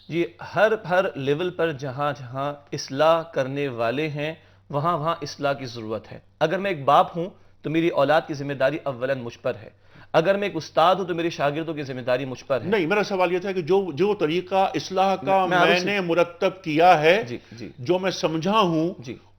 جی ہر لیول پر جہاں جہاں اصلاح کرنے والے ہیں وہاں اصلاح کی ضرورت ہے. اگر میں ایک باپ ہوں تو میری اولاد کی ذمہ داری اولاً مجھ پر ہے. اگر میں ایک استاد ہوں تو میرے شاگردوں کی ذمہ داری مجھ پر ہے. نہیں, میرا سوال یہ تھا کہ جو طریقہ اصلاح کا میں نے مرتب کیا ہے, جو میں سمجھا ہوں,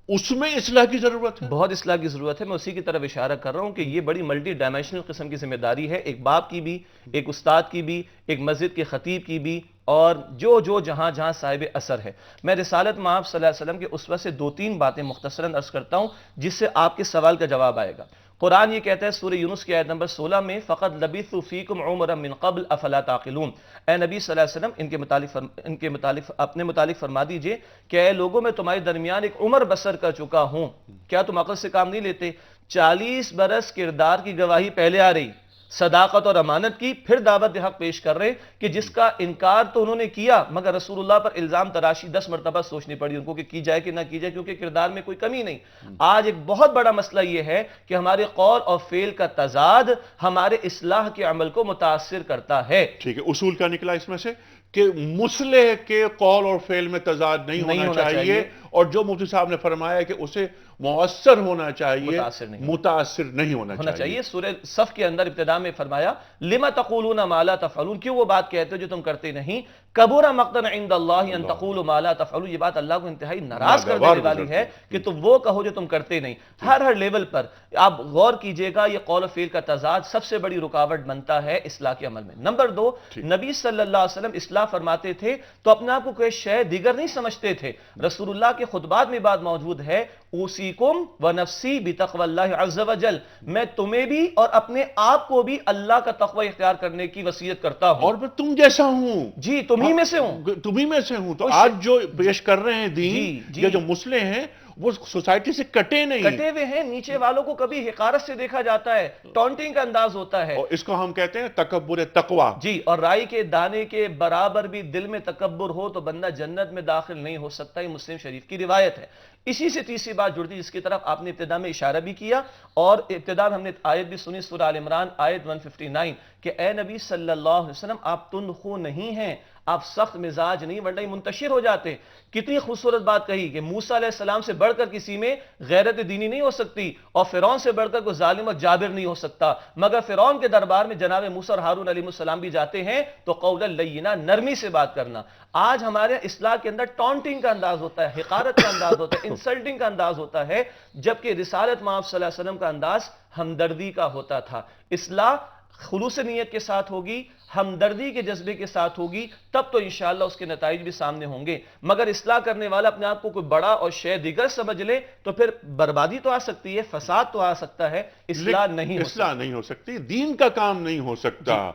اس میں اصلاح کی ضرورت ہے. بہت اصلاح کی ضرورت ہے. میں اسی کی طرف اشارہ کر رہا ہوں کہ یہ بڑی ملٹی ڈائمینشنل قسم کی ذمہ داری ہے, ایک باپ کی بھی, ایک استاد کی بھی, ایک مسجد کے خطیب کی بھی, اور جو جہاں صاحب اثر ہے. میں رسالت مآب صلی اللہ علیہ وسلم کے اسوہ سے 2-3 باتیں مختصراً عرض کرتا ہوں جس سے آپ کے سوال کا جواب آئے گا. قرآن یہ کہتا ہے سورہ یونس کی آیت نمبر 16 میں, فَقَدْ لَبِثُوا فِيكُمْ عُمْرًا مِّن قَبْلَ أَفَلَا تَعْقِلُونَ. اے نبی صلی اللہ علیہ وسلم ان کے متعلق اپنے متعلق فرما دیجئے کہ اے لوگوں میں تمہارے درمیان ایک عمر بسر کر چکا ہوں, کیا تم عقل سے کام نہیں لیتے؟ 40 برس کردار کی گواہی پہلے آ رہی, صداقت اور امانت کی, پھر دعوت حق پیش کر رہے کہ جس کا انکار تو انہوں نے کیا, مگر رسول اللہ پر الزام تراشی 10 مرتبہ سوچنی پڑی ان کو کہ کی جائے کہ نہ کی جائے, کیونکہ کردار میں کوئی کمی نہیں. آج ایک بہت بڑا مسئلہ یہ ہے کہ ہمارے قول اور فعل کا تضاد ہمارے اصلاح کے عمل کو متاثر کرتا ہے. ٹھیک ہے, اصول کیا نکلا اس میں سے کہ مسلح کے قول اور فعل میں تضاد نہیں ہونا چاہیے، اور جو مفتی صاحب نے فرمایا کہ اسے مؤثر ہونا چاہیے، متاثر نہیں ہونا چاہیے۔ سورہ صف کے اندر ابتدا میں فرمایا لما تقولون ما لا تفعلون، کیوں وہ بات کہتے ہو جو تم کرتے نہیں، کبر مقتا عند اللہ ان تقولوا ما لا تفعلون، یہ بات اللہ کو انتہائی ناراض کر دینے والی ہے کہ تم وہ کہو جو تم کرتے نہیں۔ ہر لیول پر آپ غور کیجئے گا، یہ قول و فعل کا تضاد سب سے بڑی رکاوٹ بنتا ہے اصلاح کے عمل میں۔ نمبر 2، نبی صلی اللہ علیہ وسلم اصلاح فرماتے تھے تو اپنے آپ کو کوئی شے دیگر نہیں سمجھتے تھے۔ رسول اللہ کے خطبات میں بات موجود ہے، اوصیکم ونفسی بتقوی اللہ عز وجل، میں تمہیں بھی اور اپنے آپ کو بھی اللہ کا تقوی اختیار کرنے کی وصیت کرتا ہوں، اور میں تم جیسا ہوں، جی تمہیں میں سے ہوں، تمہیں میں سے ہوں۔ تو آج جو پیش کر رہے ہیں دین، یا جو مسلح ہیں، وہ سوسائٹی سے کٹے نہیں، کٹے ہوئے ہیں۔ نیچے والوں کو کبھی حقارت سے دیکھا جاتا ہے، ٹونٹنگ کا انداز ہوتا ہے، اور اس کو ہم کہتے ہیں تکبر تقوی۔ جی، اور رائی کے دانے کے برابر بھی دل میں تکبر ہو تو بندہ جنت میں داخل نہیں ہو سکتا، یہ مسلم شریف کی روایت ہے۔ اسی سے تیسری بات جڑتی جس کی طرف آپ نے ابتدا میں اشارہ بھی کیا، اور ابتدا میں ہم نے آیت بھی سنی، سورہ آل عمران آیت 159، کہ اے نبی صلی اللہ علیہ وسلم آپ تندخو نہیں ہیں، آپ سخت مزاج نہیں، ورنہ منتشر ہو جاتے۔ کتنی خوبصورت بات کہی کہ موسیٰ علیہ السلام سے بڑھ کر کسی میں غیرت دینی نہیں ہو سکتی، اور فرعون سے بڑھ کر کوئی ظالم اور جابر نہیں ہو سکتا، مگر فرعون کے دربار میں جناب موسیٰ اور ہارون علیہ السلام بھی جاتے ہیں تو قولا لینا، نرمی سے بات کرنا۔ آج ہمارے اصلاح کے اندر ٹونٹنگ کا انداز ہوتا ہے، حقارت کا انداز ہوتا ہے، انسلٹنگ کا انداز ہوتا ہے، جبکہ رسالت مآب صلی اللہ علیہ وسلم کا انداز ہمدردی کا ہوتا تھا۔ اصلاح خلوص نیت کے ساتھ ہوگی، ہمدردی کے جذبے کے ساتھ ہوگی، تب تو انشاءاللہ اس کے نتائج بھی سامنے ہوں گے۔ مگر اصلاح کرنے والا اپنے آپ کو کوئی بڑا اور شے دیگر سمجھ لے تو پھر بربادی تو آ سکتی ہے، فساد تو آ سکتا ہے، اصلاح نہیں ہو سکتی، دین کا کام نہیں ہو سکتا،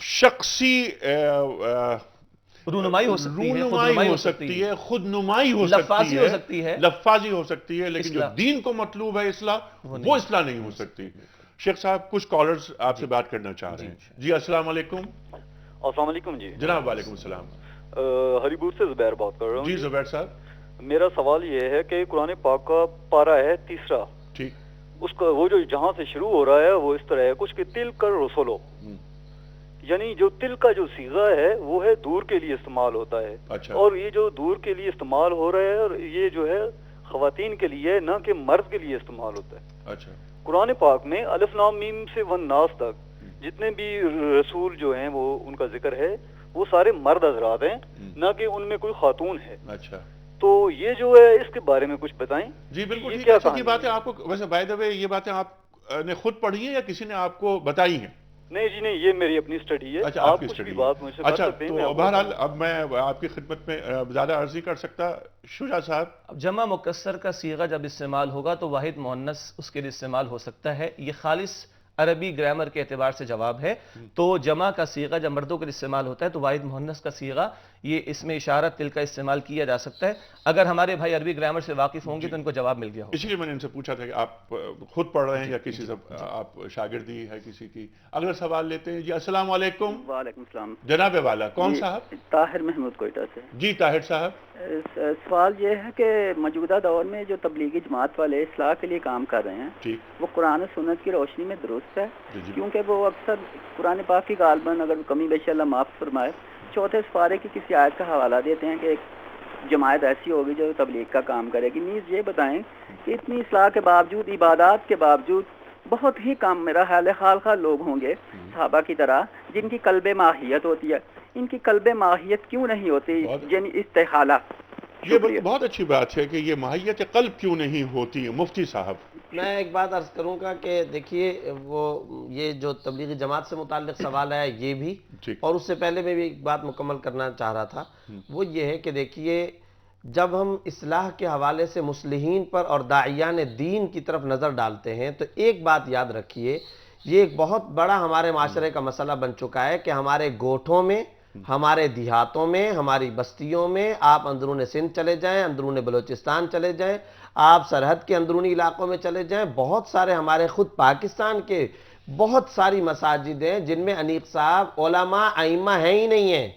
شخصی رونمائی ہو سکتی ہے، خود نمائی ہو سکتی ہے، لفاظی ہو سکتی ہے، لیکن جو دین کو مطلوب ہے اصلاح، وہ اصلاح نہیں ہو سکتی۔ شیخ صاحب کچھ کالرز آپ سے بات کرنا چاہ رہے ہیں۔ جی السلام علیکم۔ السلام علیکم جی جناب وعلیکم السلام۔ ہری پور سے زبیر بات کر رہا ہوں۔ جی زبیر صاحب، میرا سوال یہ ہے کہ قرآن پاک کا پارہ ہے 3، ٹھیک، اس کا وہ جو جہاں سے شروع ہو رہا ہے وہ اس طرح ہے کچھ کہ تل کر رسولو، یعنی جو تل کا جو صیغہ ہے وہ ہے دور کے لیے استعمال ہوتا ہے، اور یہ جو دور کے لیے استعمال ہو رہا ہے، اور یہ جو ہے خواتین کے لیے نہ کہ مرد کے لیے استعمال ہوتا ہے۔ اچھا، قرآن پاک میں الف لام میم سے والناس تک جتنے بھی رسول جو ہیں وہ ان کا ذکر ہے وہ سارے مرد حضرات ہیں، نہ کہ ان میں کوئی خاتون ہے۔ اچھا، تو یہ جو ہے اس کے بارے میں کچھ بتائیں۔ جی بالکل ٹھیک ہے۔ یہ باتیں آپ کو ویسے بائی دا وے یہ باتیں آپ نے خود پڑھی ہیں یا کسی نے آپ کو بتائی ہیں؟ نہیں جی نہیں، یہ میری اپنی اسٹڈی ہے۔ اچھا، آپ کچھ بھی بات مجھ سے کر سکتے ہیں۔ تو بہرحال اب میں آپ کی خدمت میں زیادہ عرض نہیں کر سکتا۔ شجاع صاحب، اب جمع مکسر کا صیغہ جب استعمال ہوگا تو واحد مؤنث اس کے لیے استعمال ہو سکتا ہے، یہ خالص عربی گرامر کے اعتبار سے جواب ہے۔ تو جمع کا صیغہ جب مردوں کے لیے استعمال ہوتا ہے تو واحد مؤنث کا صیغہ، یہ اس میں اشارت تل کا استعمال کیا جا سکتا ہے۔ اگر ہمارے بھائی عربی گرامر سے واقف ہوں گے تو ان کو جواب مل گیا ہوگا۔ اسی لیے میں نے ان سے پوچھا تھا کہ آپ خود پڑھ رہے ہیں یا کسی سے آپ شاگردی ہے کسی کی۔ اگلا سوال لیتے ہیں۔ جی السلام علیکم۔ وعلیکم السلام جناب والا، کون صاحب؟ طاہر محمود کوئٹہ سے۔ جی طاہر صاحب، سوال یہ ہے کہ موجودہ دور میں جو تبلیغی جماعت والے اصلاح کے لیے کام کر رہے ہیں وہ قرآن و سنت کی روشنی میں درست ہے؟ کیونکہ وہ اکثر قرآن پاک کی غالباً اگر کمی بیشی اللہ معاف فرمائے 4 سپارے کی کسی آیت کا حوالہ دیتے ہیں کہ ایک جماعت ایسی ہوگی جو تبلیغ کا کام کرے گی۔ نیز یہ بتائیں کہ اتنی اصلاح کے باوجود، عبادات کے باوجود بہت ہی کم میرا خیال ہے خال خال لوگ ہوں گے صحابہ کی طرح جن کی قلب ماہیت ہوتی ہے، ان کی قلب ماہیت کیوں نہیں ہوتی، یعنی استحالہ؟ یہ بہت اچھی بات ہے کہ یہ ماہیت قلب کیوں نہیں ہوتی ہے۔ مفتی صاحب، میں ایک بات عرض کروں گا کہ دیکھیے وہ یہ جو تبلیغی جماعت سے متعلق سوال ہے یہ بھی، اور اس سے پہلے میں بھی ایک بات مکمل کرنا چاہ رہا تھا، وہ یہ ہے کہ دیکھیے جب ہم اصلاح کے حوالے سے مصلحین پر اور داعیان دین کی طرف نظر ڈالتے ہیں تو ایک بات یاد رکھیے، یہ ایک بہت بڑا ہمارے معاشرے کا مسئلہ بن چکا ہے کہ ہمارے گوٹھوں میں، ہمارے دیہاتوں میں، ہماری بستیوں میں، آپ اندرون سندھ چلے جائیں، اندرون بلوچستان چلے جائیں، آپ سرحد کے اندرونی علاقوں میں چلے جائیں، بہت سارے ہمارے خود پاکستان کے بہت ساری مساجد ہیں جن میں انیق صاحب علماء ائمہ ہیں ہی نہیں ہیں،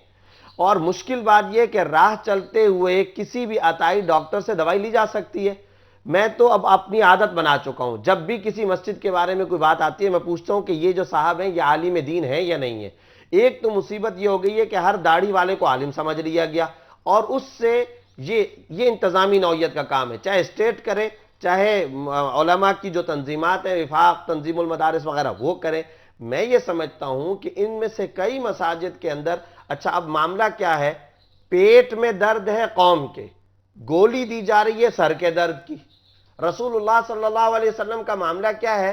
اور مشکل بات یہ کہ راہ چلتے ہوئے کسی بھی عطائی ڈاکٹر سے دوائی لی جا سکتی ہے۔ میں تو اب اپنی عادت بنا چکا ہوں، جب بھی کسی مسجد کے بارے میں کوئی بات آتی ہے میں پوچھتا ہوں کہ یہ جو صاحب ہیں یہ عالم دین ہیں یا نہیں ہیں، ایک تو مصیبت یہ ہو گئی ہے کہ ہر داڑھی والے کو عالم سمجھ لیا گیا، اور اس سے یہ انتظامی نوعیت کا کام ہے، چاہے اسٹیٹ کرے، چاہے علماء کی جو تنظیمات ہیں، وفاق، تنظیم المدارس وغیرہ، وہ کریں۔ میں یہ سمجھتا ہوں کہ ان میں سے کئی مساجد کے اندر، اچھا اب معاملہ کیا ہے، پیٹ میں درد ہے قوم کے، گولی دی جا رہی ہے سر کے درد کی۔ رسول اللہ صلی اللہ علیہ وسلم کا معاملہ کیا ہے،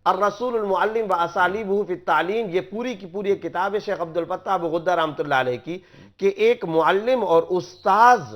الرسول المعلم و اسالیبہ فی التعلیم، یہ پوری کی پوری کتاب ہے شیخ عبد الفتاح ابو غدہ رحمۃ اللہ علیہ کی، کہ ایک معلم اور استاذ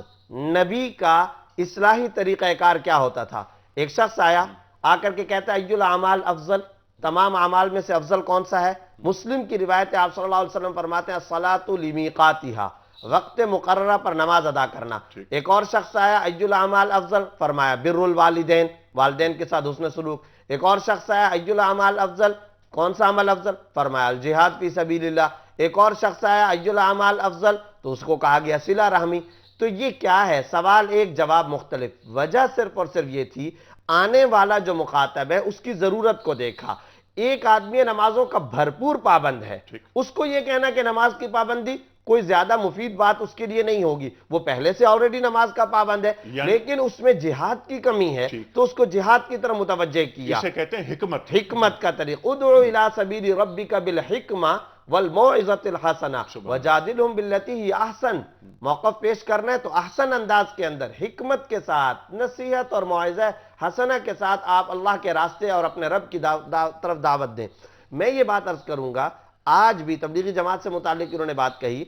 نبی کا اصلاحی طریقہ کار کیا ہوتا تھا۔ ایک شخص آیا، آ کر کے کہتا ہے ای الاعمال افضل، تمام اعمال میں سے افضل کون سا ہے؟ مسلم کی روایت ہے، آپ صلی اللہ علیہ وسلم فرماتے ہیں الصلاۃ لمیقاتھا، وقت مقررہ پر نماز ادا کرنا۔ ایک اور شخص آیا، ای الاعمال افضل، فرمایا بر الوالدین، والدین کے ساتھ حسن سلوک۔ ایک اور شخص آیا، ای الاعمال افضل، کون سا عمل افضل؟ فرمایا الجہاد فی سبیل اللہ۔ ایک اور شخص آیا، ای الاعمال افضل، تو اس کو کہا گیا صلہ رحمی۔ تو یہ کیا ہے؟ سوال ایک، جواب مختلف۔ وجہ صرف اور صرف یہ تھی، آنے والا جو مخاطب ہے اس کی ضرورت کو دیکھا۔ ایک آدمی نمازوں کا بھرپور پابند ہے، اس کو یہ کہنا کہ نماز کی پابندی کوئی زیادہ مفید بات اس کے لیے نہیں ہوگی، وہ پہلے سے آلریڈی نماز کا پابند ہے، لیکن اس میں جہاد کی کمی ہے تو اس کو جہاد کی طرف متوجہ کیا۔ اسے کہتے ہیں حکمت، حکمت کا طریق، ادعو الی سبیل ربک بالحکمہ والموعظۃ الحسنہ وجادلہم باللتی ہی احسن۔ موقف پیش کرنا ہے تو احسن انداز کے اندر، حکمت کے ساتھ، نصیحت اور موعظہ حسنہ کے ساتھ آپ اللہ کے راستے اور اپنے رب کی طرف دعوت دیں۔ میں یہ بات عرض کروں گا، آج بھی تبلیغی جماعت سے متعلق انہوں نے بات کہی،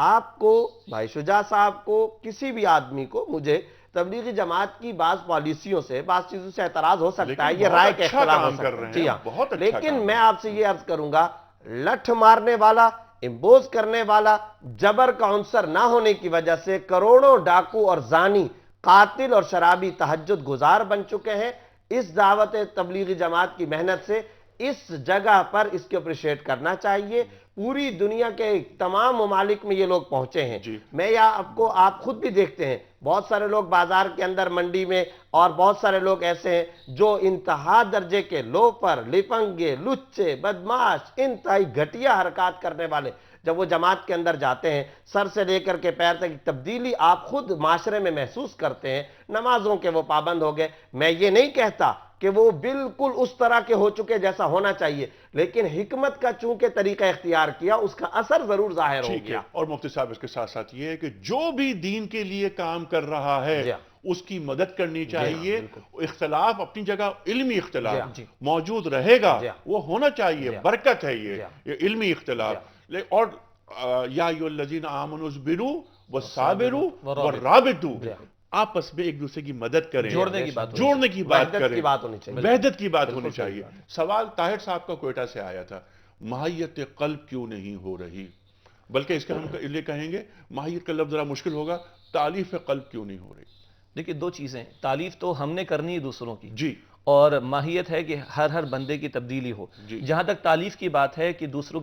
آپ کو، بھائی شجاع صاحب کو، کسی بھی آدمی کو، مجھے تبلیغی جماعت کی بعض پالیسیوں سے، بعض چیزوں سے اعتراض ہو سکتا ہے، یہ رائے کا اختلاف ہو سکتا ہے، جی ہاں، لیکن میں آپ سے یہ عرض کروں گا، لٹھ مارنے والا، امبوز کرنے والا، جبر کا عنصر نہ ہونے کی وجہ سے کروڑوں ڈاکو اور زانی، قاتل اور شرابی تہجد گزار بن چکے ہیں۔ اس دعوت تبلیغی جماعت کی محنت سے اس جگہ پر اس کے اپریشیٹ کرنا چاہیے۔ پوری دنیا کے تمام ممالک میں یہ لوگ پہنچے ہیں۔ میں آپ خود بھی دیکھتے ہیں، بہت سارے لوگ بازار کے اندر، منڈی میں، اور بہت سارے لوگ ایسے ہیں جو انتہا درجے کے لوفر، لپنگے، لچے، بدماش، انتہائی گھٹیا حرکات کرنے والے، جب وہ جماعت کے اندر جاتے ہیں، سر سے لے کر کے پیر تک تبدیلی آپ خود معاشرے میں محسوس کرتے ہیں۔ نمازوں کے وہ پابند ہو گئے۔ میں یہ نہیں کہتا کہ وہ بالکل اس طرح کے ہو چکے جیسا ہونا چاہیے، لیکن حکمت کا چونکہ طریقہ اختیار کیا، اس کا اثر ضرور ظاہر ہو گیا۔ اور مفتی صاحب اس کے ساتھ ساتھ یہ ہے کہ جو بھی دین کے لیے کام کر رہا ہے اس کی مدد کرنی چاہیے۔ اختلاف اپنی جگہ، علمی اختلاف موجود رہے گا، وہ ہونا چاہیے، برکت ہے یہ علمی اختلاف۔ اور یا ایھا الذین آمنوا اصبروا وصابروا ورابطوا، آپس میں ایک دوسرے کی مدد کریں، جوڑنے کی بات کریں، وحدت کی بات ہونی چاہیے۔ سوال طاہر صاحب کا کوئٹہ سے آیا تھا، ماہیت قلب کیوں نہیں ہو رہی؟ بلکہ اس کا ہم یہ کہیں گے، ماہیت کا لفظ ذرا مشکل ہوگا، تالیف قلب کیوں نہیں ہو رہی؟ دیکھیں، دو چیزیں، تالیف تو ہم نے کرنی ہے دوسروں کی، جی، اور ماہیت ہے کہ ہر بندے کی تبدیلی ہو۔ جہاں تک تالیف کی بات ہے کہ دوسروں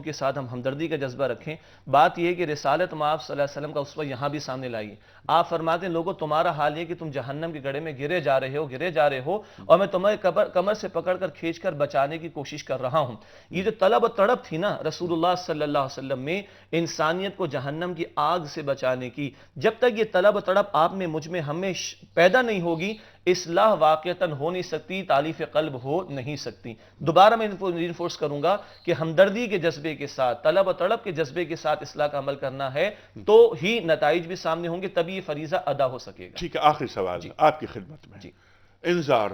کے ساتھ ہم ہمدردی کا جذبہ رکھیں، بات یہ ہے کہ رسالت مآب صلی اللہ علیہ وسلم کا اسوہ یہاں بھی سامنے لائیے۔ آپ فرماتے ہیں لوگوں تمہارا حال یہ کہ تم جہنم کے گڑھے میں گرے جا رہے ہو اور میں تمہیں کمر سے پکڑ کر کھینچ کر بچانے کی کوشش کر رہا ہوں۔ یہ جو طلب و تڑپ تھی نا رسول اللہ صلی اللہ علیہ وسلم میں انسانیت کو جہنم کی آگ سے بچانے کی، جب تک یہ طلب و تڑپ آپ میں، مجھ میں، ہمیں پیدا نہیں ہوگی، اصلاح واقعتاً ہو نہیں سکتی، تالیف قلب ہو نہیں سکتی۔ دوبارہ میں رینفورس کروں گا کہ ہمدردی کے جذبے کے ساتھ، طلب و طلب کے جذبے کے ساتھ اصلاح کا عمل کرنا ہے تو ہی نتائج بھی سامنے ہوں گے، تبھی یہ فریضہ ادا ہو سکے گا۔ ٹھیک ہے، آخری سوال آپ کی خدمت میں۔ انذار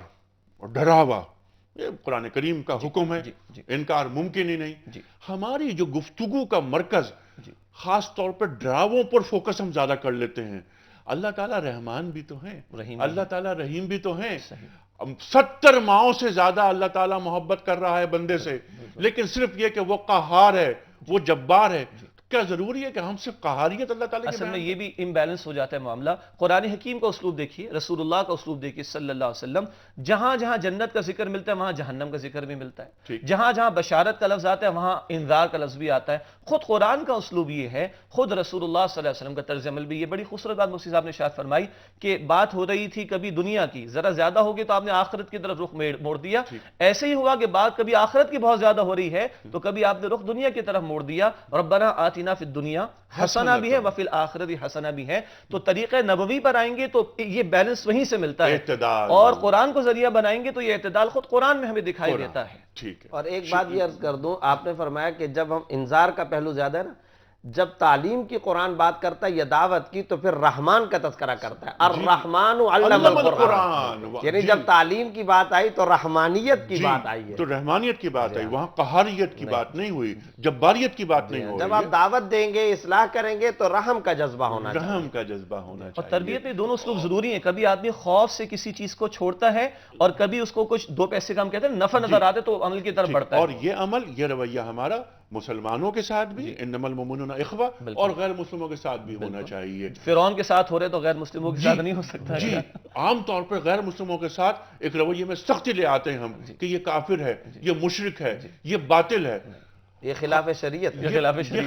اور ڈراوا، یہ قرآن کریم کا حکم ہے، انکار ممکن ہی نہیں۔ ہماری جو گفتگو کا مرکز خاص طور پر ڈراووں پر فوکس ہم زیادہ کر لیتے ہیں۔ اللہ تعالیٰ رحمان بھی تو ہیں، اللہ تعالیٰ رحیم بھی تو ہیں۔ 70 ماؤں سے زیادہ اللہ تعالیٰ محبت کر رہا ہے بندے سے، لیکن صرف یہ کہ وہ قہار ہے، وہ جبار ہے۔ کیا ضروری ہے کہ ہم صرف قہاریت اللہ تعالیٰ کی اصل میں یہ بھی امبیلنس ہو جاتا ہے معاملہ. قرآن حکیم کا اسلوب دیکھیے, رسول اللہ کا اسلوب دیکھیے صلی اللہ علیہ وسلم, جہاں جہاں جنت کا ذکر ملتا ہے وہاں جہنم کا ذکر بھی ملتا ہے, جہاں جہاں بشارت کا لفظ آتا ہے وہاں انذار کا لفظ بھی آتا ہے. خود قرآن کا اسلوب یہ ہے, خود رسول اللہ صلی اللہ علیہ وسلم کا طرز عمل بھی یہ. بڑی خوبصورت بات مفتی صاحب نے ارشاد فرمائی کہ بات ہو رہی تھی کبھی دنیا کی, ذرا زیادہ ہوگی تو آپ نے آخرت کی طرف رخ موڑ دیا. ایسے ہی ہوا کہ بات کبھی آخرت کی بہت زیادہ ہو رہی ہے تو کبھی آپ نے رخ دنیا کی طرف موڑ دیا. ربنا آتنا فی الدنیا حسنہ بھی ہے وفی الآخرت حسنہ بھی ہے. تو طریقہ نبوی پر آئیں گے تو یہ بیلنس وہیں سے ملتا ہے, اور قرآن کو ذریعہ بنائیں گے تو یہ اعتدال خود قرآن میں ہمیں دکھائی دیتا ہے. ٹھیک ہے. اور ایک بات یہ عرض کر دوں, آپ نے فرمایا کہ جب ہم انذار کا پہلو زیادہ ہے نا, جب تعلیم کی قرآن بات کرتا ہے یا دعوت کی تو پھر رحمان کا تذکرہ کرتا ہے. الرحمن علم القرآن, یعنی جب تعلیم کی بات آئی تو رحمانیت کی بات آئی ہے, تو رحمانیت کی بات آئی, وہاں قہاریت کی بات نہیں ہوئی, جباریت کی بات نہیں ہوئی. جب آپ دعوت دیں گے, اصلاح کریں گے تو رحم کا جذبہ ہونا چاہیے, رحم کا جذبہ ہونا چاہیے. اور تربیت میں دونوں اسلوب ضروری ہیں. کبھی آدمی خوف سے کسی چیز کو چھوڑتا ہے اور کبھی اس کو کچھ دو پیسے کم کہتے ہیں نفع نظر آتے تو عمل کی طرف بڑھتا ہے. اور یہ عمل, یہ رویہ ہمارا مسلمانوں کے ساتھ بھی, انما المؤمنون اخوہ, اور غیر مسلموں کے ساتھ بھی ہونا چاہیے. فرعون کے ساتھ ہو رہے تو غیر مسلموں کے ساتھ نہیں ہو سکتا. جی, عام طور پر غیر مسلموں کے ساتھ ایک رویے میں سختی لے آتے ہیں ہم کہ یہ کافر ہے, یہ مشرک ہے, یہ باطل ہے, یہ خلاف شریعت, یہ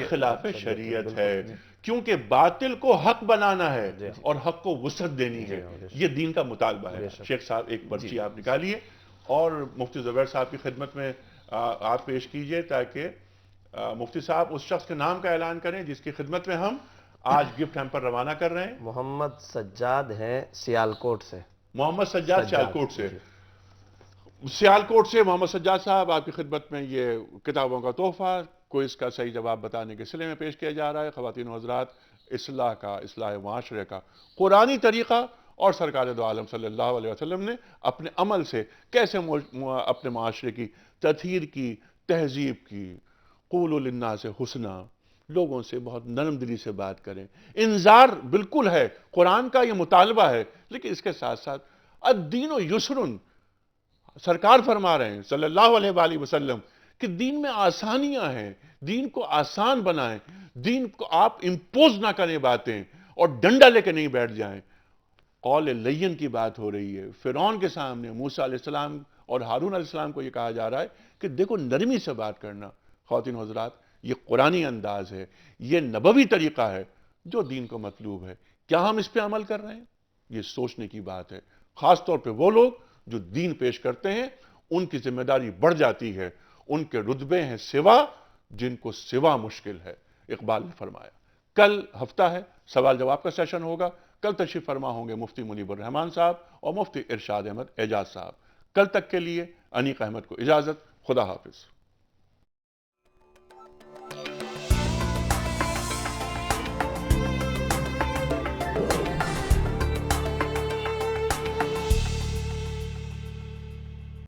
خلاف شریعت ہے. کیونکہ باطل کو حق بنانا ہے اور حق کو وسعت دینی ہے, یہ دین کا مطالبہ ہے. شیخ صاحب ایک پرچی آپ نکالیے اور مفتی زبیر صاحب کی خدمت میں آپ پیش کیجئے تاکہ مفتی صاحب اس شخص کے نام کا اعلان کریں جس کی خدمت میں ہم آج گفٹ ہیمپر روانہ کر رہے ہیں. محمد سجاد ہیں سیالکوٹ سے. محمد سجاد سیالکوٹ سے. سیالکوٹ سے محمد سجاد صاحب آپ کی خدمت میں یہ کتابوں کا تحفہ کوئز کا صحیح جواب بتانے کے سلسلے میں پیش کیا جا رہا ہے. خواتین و حضرات, اصلاح کا, اصلاح معاشرے کا قرآنی طریقہ اور سرکار دو عالم صلی اللہ علیہ وسلم نے اپنے عمل سے کیسے اپنے معاشرے کی تطہیر کی, تہذیب کی. قولوا للناس حسنا, لوگوں سے بہت نرم دلی سے بات کریں. انذار بالکل ہے, قرآن کا یہ مطالبہ ہے, لیکن اس کے ساتھ ساتھ الدین یسرن, سرکار فرما رہے ہیں صلی اللہ علیہ وآلہ وسلم کہ دین میں آسانیاں ہیں, دین کو آسان بنائیں, دین کو آپ امپوز نہ کریں باتیں اور ڈنڈا لے کے نہیں بیٹھ جائیں. قول لین کی بات ہو رہی ہے. فرعون کے سامنے موسیٰ علیہ السلام اور ہارون علیہ السلام کو یہ کہا جا رہا ہے کہ دیکھو نرمی سے بات کرنا. خواتین و حضرات, یہ قرآنی انداز ہے, یہ نبوی طریقہ ہے جو دین کو مطلوب ہے. کیا ہم اس پہ عمل کر رہے ہیں؟ یہ سوچنے کی بات ہے. خاص طور پہ وہ لوگ جو دین پیش کرتے ہیں ان کی ذمہ داری بڑھ جاتی ہے. ان کے رتبے ہیں سوا جن کو سوا مشکل ہے. اقبال نے فرمایا. کل ہفتہ ہے, سوال جواب کا سیشن ہوگا. کل تشریف فرما ہوں گے مفتی منیب الرحمان صاحب اور مفتی ارشاد احمد اعجاز صاحب. کل تک کے لیے انیق احمد کو اجازت. خدا حافظ.